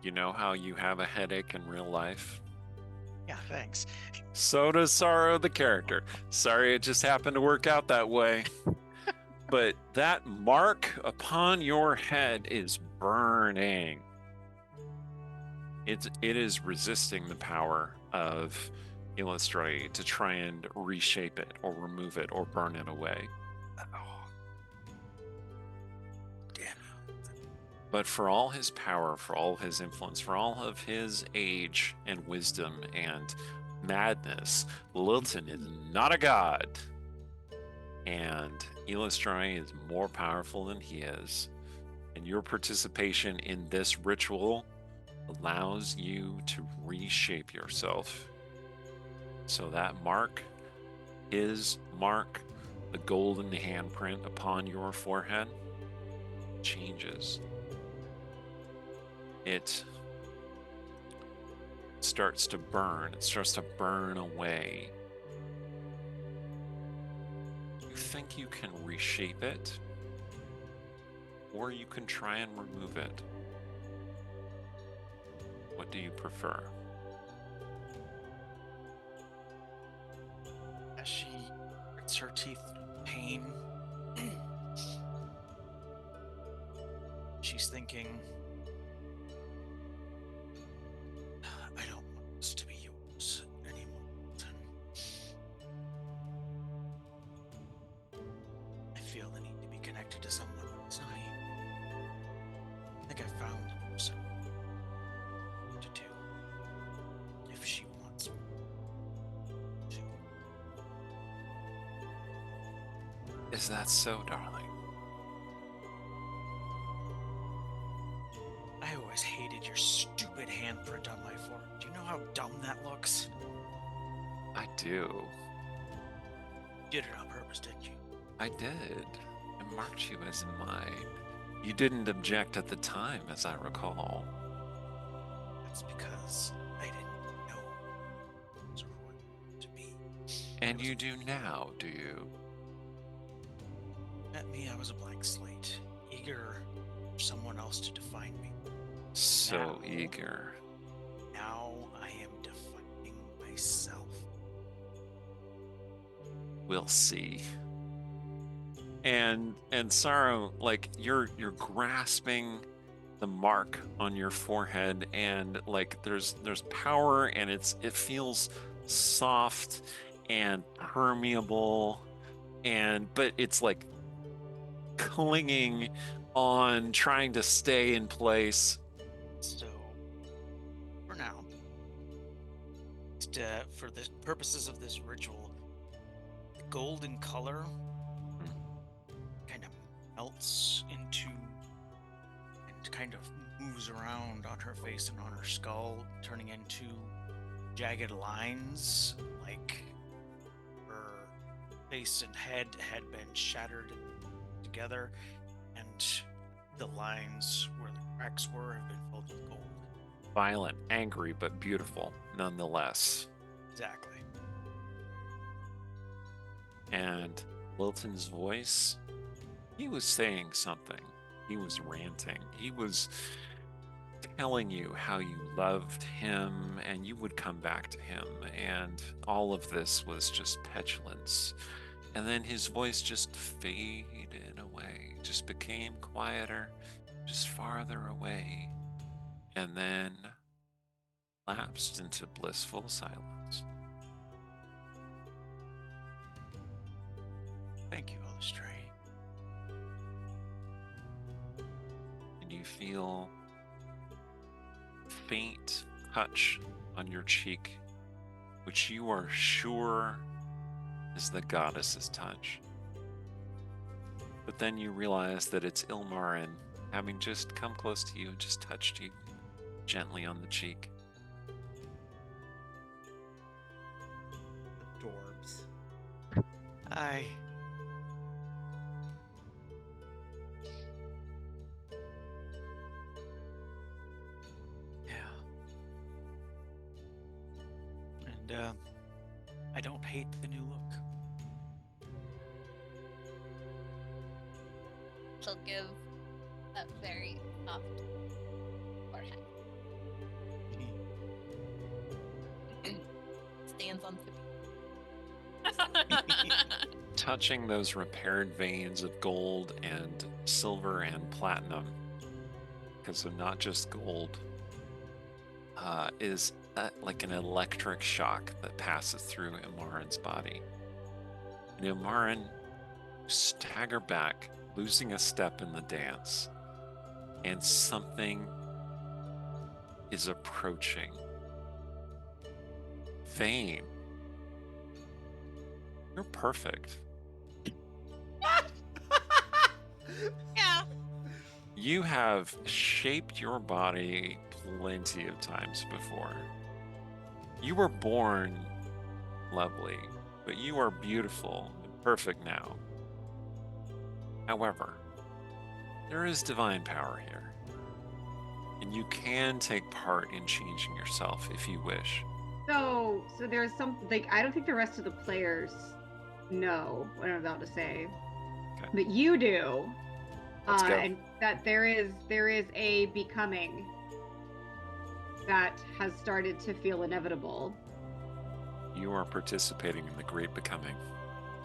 You know how you have a headache in real life? Yeah, thanks. So does Sorrow the character. Sorry it just happened to work out that way. But that mark upon your head is burning. It is resisting the power of Eilistraeean to try and reshape it or remove it or burn it away. Oh. Damn. But for all his power, for all his influence, for all of his age and wisdom and madness, Lilton is not a god. And Eilistraeean is more powerful than he is. And your participation in this ritual allows you to reshape yourself. So that mark, his mark, the golden handprint upon your forehead, changes. It starts to burn. It starts to burn away. You think you can reshape it, or you can try and remove it. What do you prefer? As she grits her teeth in pain, she's thinking, I don't want this to be yours anymore. I feel the need to be connected to someone else. I think I found the person to do. If she wants to. Is that so, darling? I always hated your stupid handprint on my forehead. Do you know how dumb that looks? I do. You did it on purpose, didn't you? I did. I marked you as mine. You didn't object at the time, as I recall. That's because I didn't know it was going to be. And you do now, do you? At me, I was a blank slate, eager for someone else to define me. So Now- eager. Now I am defining myself. We'll see. And Sorrow, like you're grasping the mark on your forehead, and like there's power, and it feels soft and permeable, but it's like clinging on, trying to stay in place. So, for now, just, for the purposes of this ritual, the golden color kind of melts into and kind of moves around on her face and on her skull, turning into jagged lines, like her face and head had been shattered together, and the lines where the cracks were have been filled with gold. Violent, angry, but beautiful nonetheless. Exactly. And Wilton's voice, he was saying something. He was ranting. He was telling you how you loved him and you would come back to him. And all of this was just petulance. And then his voice just faded away, just became quieter, just farther away, and then lapsed into blissful silence. Thank you, Eilistraeean. And you feel faint touch on your cheek, which you are sure is the goddess's touch. But then you realize that it's Ilmarin having just come close to you and just touched you gently on the cheek. Adorbs. Hi. Yeah. And I don't hate the new look. She'll give a very soft forehead. Stands on tippy. Touching those repaired veins of gold and silver and platinum, because they're not just gold, is like an electric shock that passes through Ilmarin's body. And Ilmarin stagger back, losing a step in the dance, and something is approaching. Vane, you're perfect. Yeah. You have shaped your body plenty of times before. You were born lovely, but you are beautiful and perfect now. However, there is divine power here, and you can take part in changing yourself if you wish. So there's some, like, I don't think the rest of the players know what I'm about to say, Okay. but you do. Let's go. And that there is a becoming that has started to feel inevitable, You are participating in the great becoming.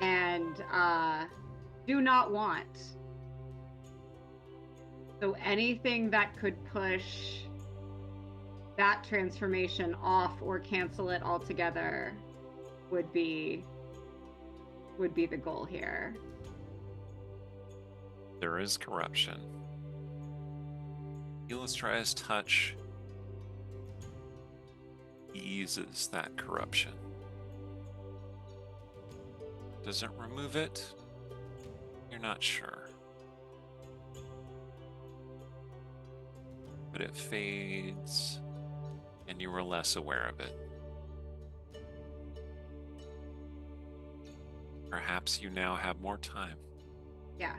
and do not want. So anything that could push that transformation off or cancel it altogether would be the goal here. There is corruption. Eilistraean's touch eases that corruption. Does it remove it? You're not sure. But it fades, and you are less aware of it. Perhaps you now have more time. Yeah,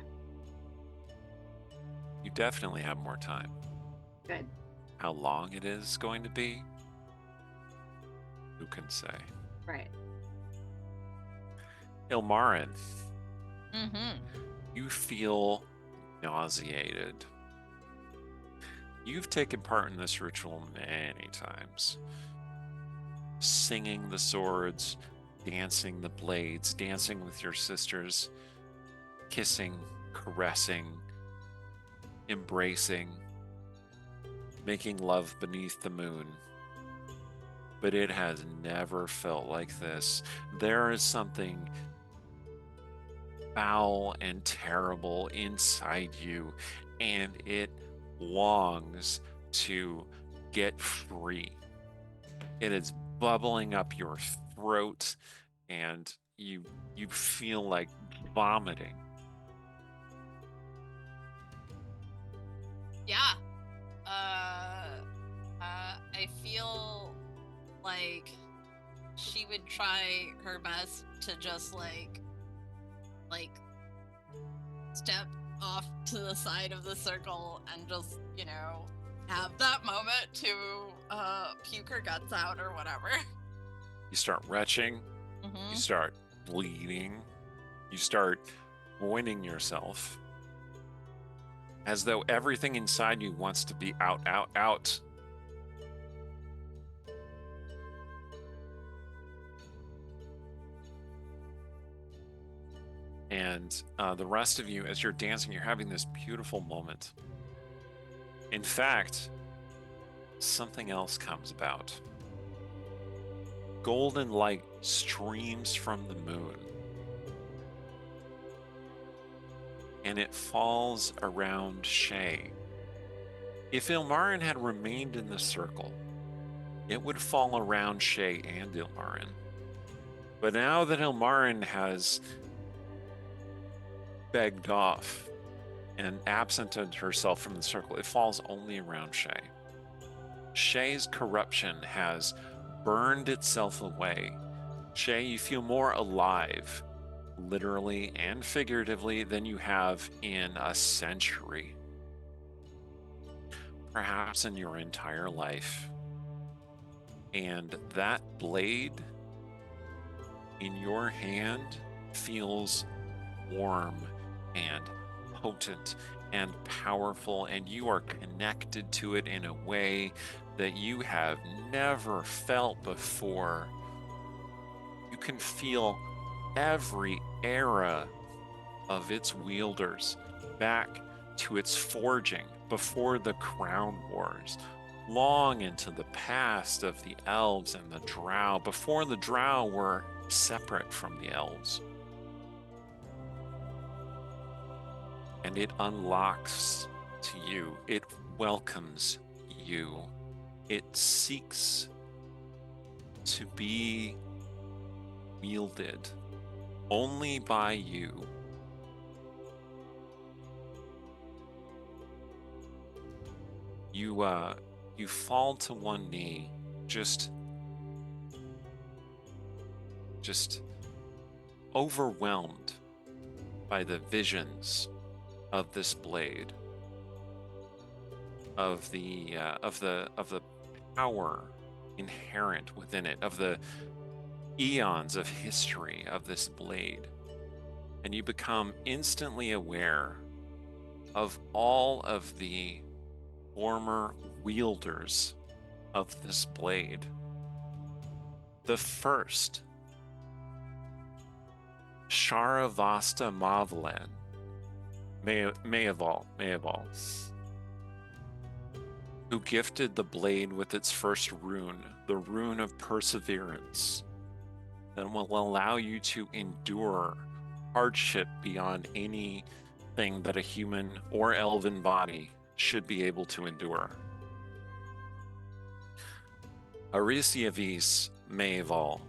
You definitely have more time. good. How long it is going to be? Who can say? Right. Ilmarin, Mm-hmm. you feel nauseated. You've taken part in this ritual many times. Singing the swords, dancing the blades, dancing with your sisters, kissing, caressing, embracing, making love beneath the moon. But it has never felt like this. There is something foul and terrible inside you, and it longs to get free. It is bubbling up your throat, and you feel like vomiting. Yeah. I feel like she would try her best to just like step off to the side of the circle and just, have that moment to puke her guts out or whatever. You start retching, you start bleeding, you start ruining yourself, as though everything inside you wants to be out, out, out. And the rest of you, as you're dancing, you're having this beautiful moment. In fact, something else comes about. Golden light streams from the moon, and it falls around Shay. If Ilmarin had remained in the circle, it would fall around Shay and Ilmarin. But now that Ilmarin has begged off, and absented herself from the circle, it falls only around Shay. Shay's corruption has burned itself away. Shay, you feel more alive, literally and figuratively, than you have in a century. Perhaps in your entire life. And that blade in your hand feels warm and potent and powerful, and you are connected to it in a way that you have never felt before. You can feel every era of its wielders back to its forging before the Crown Wars, long into the past of the elves and the drow, before the drow were separate from the elves. And it unlocks to you, it welcomes you, it seeks to be wielded only by you. You fall to one knee, just overwhelmed by the visions of this blade, of the power inherent within it, of the eons of history of this blade, and you become instantly aware of all of the former wielders of this blade. The first, Sharavasta Mavlan, Mayaval, who gifted the blade with its first rune, the rune of perseverance, that will allow you to endure hardship beyond anything that a human or elven body should be able to endure. Arisiavis Maeval,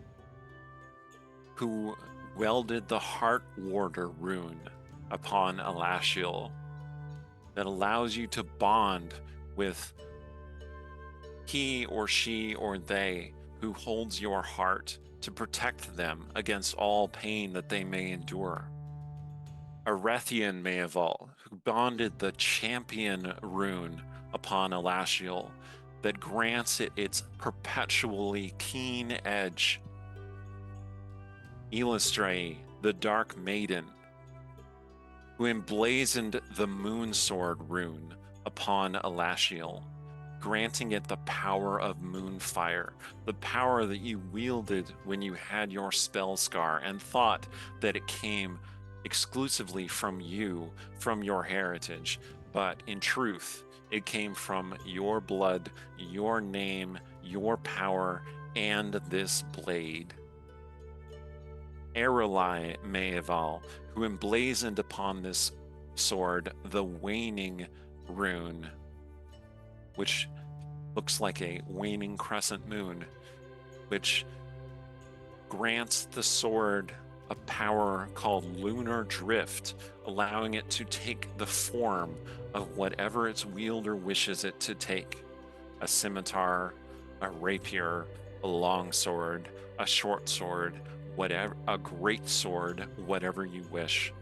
who welded the Heart Warder rune upon Elashiel, that allows you to bond with he or she or they who holds your heart to protect them against all pain that they may endure. Arethian Maeval, who bonded the Champion rune upon Elashiel, that grants it its perpetually keen edge. Eilistraeean, the Dark Maiden, who emblazoned the Moonsword rune upon Elashiel, granting it the power of Moonfire, the power that you wielded when you had your spell scar and thought that it came exclusively from you, from your heritage, but in truth, it came from your blood, your name, your power, and this blade. Erelai Maeval, who emblazoned upon this sword the Waning rune, which looks like a waning crescent moon, which grants the sword a power called Lunar Drift, allowing it to take the form of whatever its wielder wishes it to take. A scimitar, a rapier, a long sword, a short sword, whatever, a great sword, whatever you wish.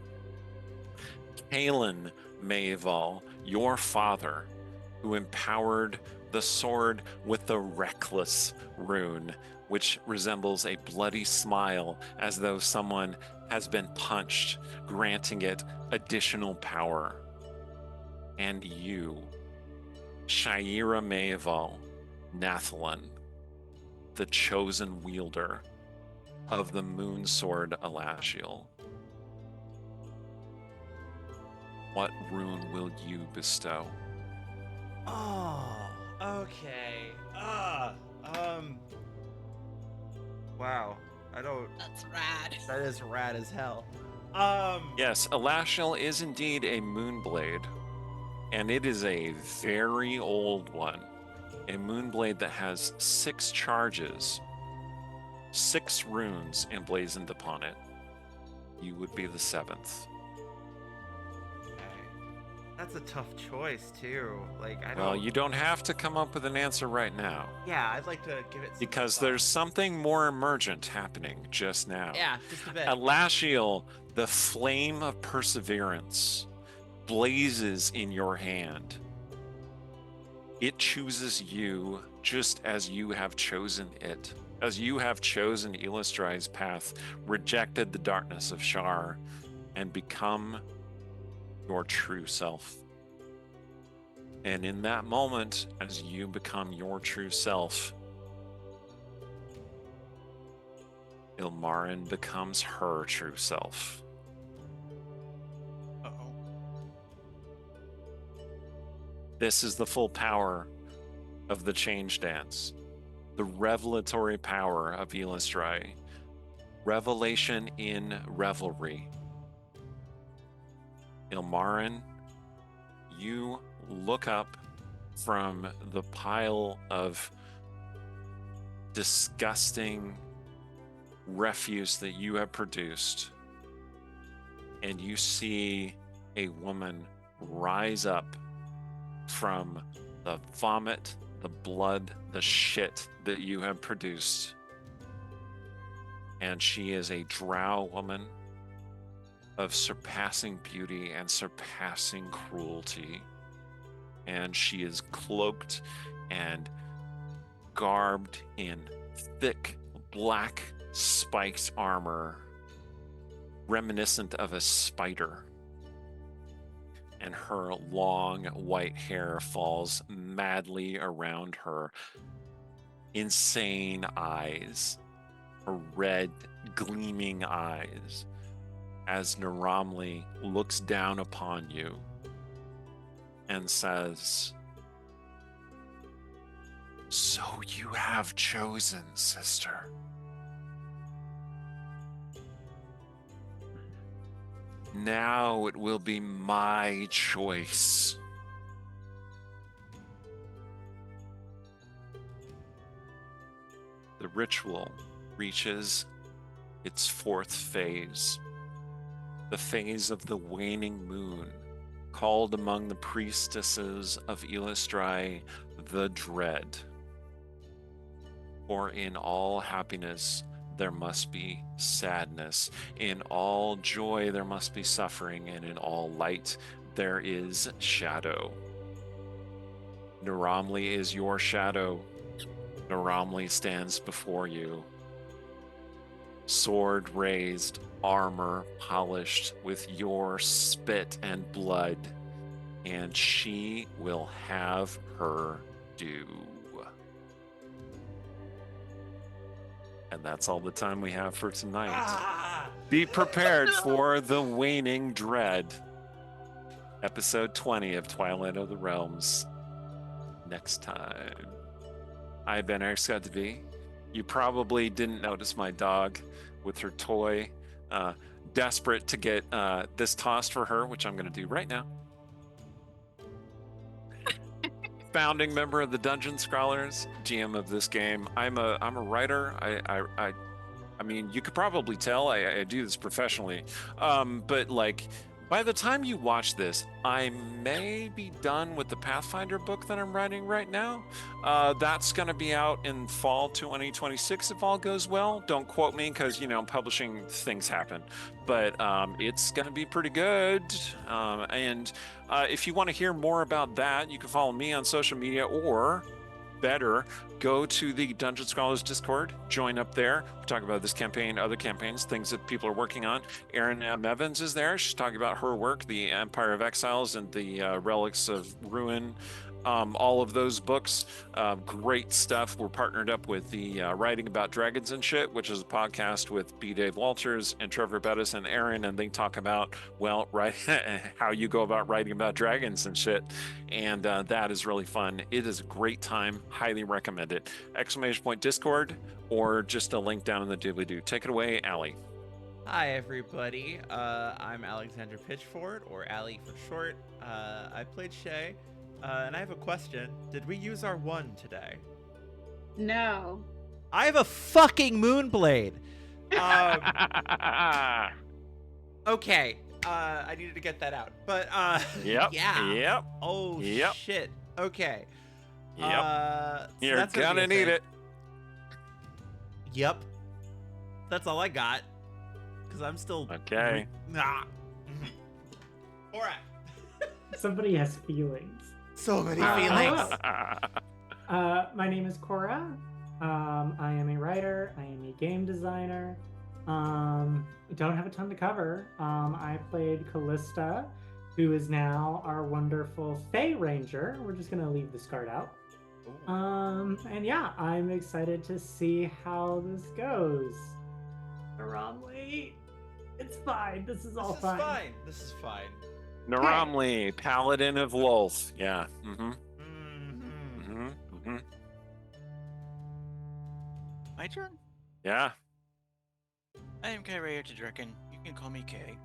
Kalen Maeval, your father, who empowered the sword with the Reckless rune, which resembles a bloody smile as though someone has been punched, granting it additional power. And you, Shaira Maeval, Nathalan, the chosen wielder of the Moonsword Elashiel. What rune will you bestow? Oh, okay. Wow. That's rad. That is rad as hell. Yes, Elashiel is indeed a moonblade, and it is a very old one. A moonblade that has 6 charges, 6 runes emblazoned upon it. You would be the 7th. Okay. That's a tough choice too. Like I don't. Well, you don't have to come up with an answer right now. Yeah, I'd like to give it some Because thought. there's something more emergent happening just now. Yeah, just a bit. At Lashiel, the flame of perseverance blazes in your hand. It chooses you just as you have chosen it. As you have chosen Eilistraee's path, rejected the darkness of Shar, and become your true self. And in that moment, as you become your true self, Ilmarin becomes her true self. Uh-oh. This is the full power of the Changedance, the revelatory power of Eilistraee, revelation in revelry. Ilmarin, you look up from the pile of disgusting refuse that you have produced, and you see a woman rise up from the vomit, the blood, the shit that you have produced. And she is a drow woman of surpassing beauty and surpassing cruelty. And she is cloaked and garbed in thick black spiked armor, reminiscent of a spider. And her long white hair falls madly around her insane eyes, her red gleaming eyes, as Naramli looks down upon you and says, "So you have chosen, sister." Now it will be my choice. The ritual reaches its fourth phase, the phase of the waning moon, called among the priestesses of Eilistraeean the Dread. For in all happiness there must be sadness, in all joy there must be suffering, and in all light there is shadow. Naramli is your shadow. Naramli stands before you. Sword raised, armor polished with your spit and blood, and she will have her due. And that's all the time we have for tonight. Be prepared for the Waning Dread, episode 20 of Twilight of the Realms, next time. I've been Eric Scott TV. You probably didn't notice my dog with her toy, desperate to get this tossed for her, which I'm going to do right now. Founding member of the Dungeon Scrawlers, GM of this game. I'm a writer. I mean, you could probably tell I do this professionally, but like by the time you watch this, I may be done with the Pathfinder book that I'm writing right now. That's going to be out in fall 2026 if all goes well. Don't quote me because, you know, publishing things happen, but it's going to be pretty good. And if you want to hear more about that, you can follow me on social media, or better, go to the Dungeon Scholars Discord, join up there. We talk about this campaign, other campaigns, things that people are working on. Erin M. Evans is there. She's talking about her work, the Empire of Exiles and the Relics of Ruin. All of those books, great stuff. We're partnered up with the Writing About Dragons and Shit, which is a podcast with B. Dave Walters and Trevor Bettis and Aaron, and they talk about, well, right, how you go about writing about dragons and shit, and that is really fun. It is a great time. Highly recommend it. ! Discord, or just a link down in the doobly-doo. Take it away, Allie. Hi, everybody. I'm Alexander Pitchford, or Allie for short. I played Shay. And I have a question. Did we use our one today? No. I have a fucking Moonblade. Okay, I needed to get that out. But Yep. yeah. Yep. Oh Yep. shit. Okay. Yep. So You're that's gonna be a need thing. it. Yep. That's all I got. Cause I'm still Okay. Nah. Alright. Somebody has feelings. So many Uh, feelings. My name is Cora. I am a writer. I am a game designer. Don't have a ton to cover. I played Callista, who is now our wonderful Fey Ranger. We're just gonna leave this card out. And yeah, I'm excited to see how this goes. Romley, it's fine. This is all fine. This is fine. Naramli, Paladin of Lolth. Yeah. Mm-hmm. Mm-hmm. Mm-hmm. Mm-hmm. My turn? Yeah. I am Kyrie Draken. You can call me Kay.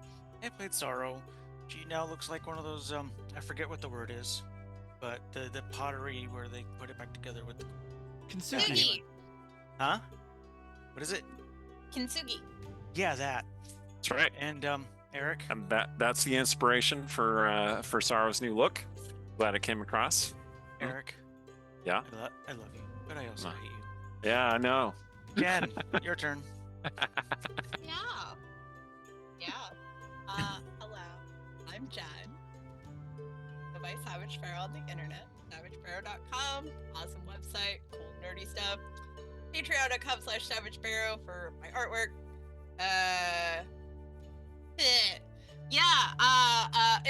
I played Sorrow. She now looks like one of those, I forget what the word is, but the pottery where they put it back together with the... Kintsugi. Anyway. Huh? What is it? Kintsugi. Yeah, that. That's right. And, Eric? And that's the inspiration for Sorrow's new look. Glad it came across. Eric? Yeah? I love you, but I also hate you. Yeah, I know. Jen, your turn. Yeah. Hello. I'm Jen. Go by Savage Sparrow on the internet. SavageSparrow.com. Awesome website. Cool nerdy stuff. Patreon.com/SavageSparrow for my artwork.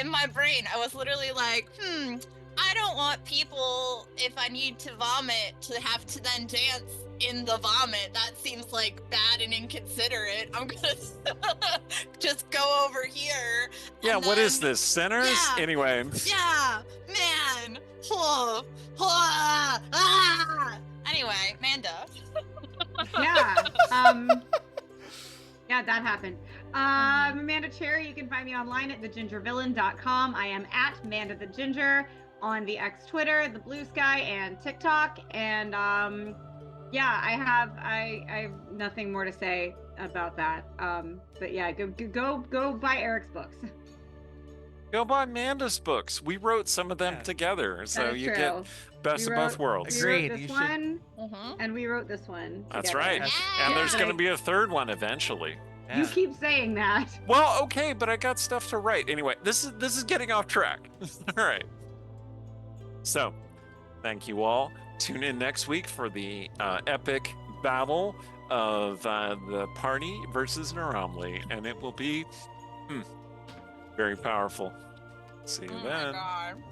In my brain, I was literally like, I don't want people, if I need to vomit, to have to then dance in the vomit. That seems like bad and inconsiderate. I'm gonna just go over here. Yeah, and what is then- this? Sinners? Yeah. Anyway. Yeah, man. Anyway, Manda. Yeah. Yeah, that happened. I'm Amanda Cherry. You can find me online at thegingervillain.com. I am at Manda the Ginger on the X Twitter, the Blue Sky, and TikTok. And yeah, I have nothing more to say about that. But yeah, go buy Eric's books. Go buy Amanda's books. We wrote some of them Yeah. together, so That is you true. get best We of both wrote- worlds. We Agreed, wrote you this should- one, Mm-hmm. and we wrote this one. That's together. right. Yes. And there's Yeah. going to be a third one eventually. You Yeah. keep saying that. Well, okay, but I got stuff to write. Anyway, this is getting off track. All right. So, thank you all. Tune in next week for the epic battle of the party versus Naramli, and it will be very powerful. See you Oh my then. god.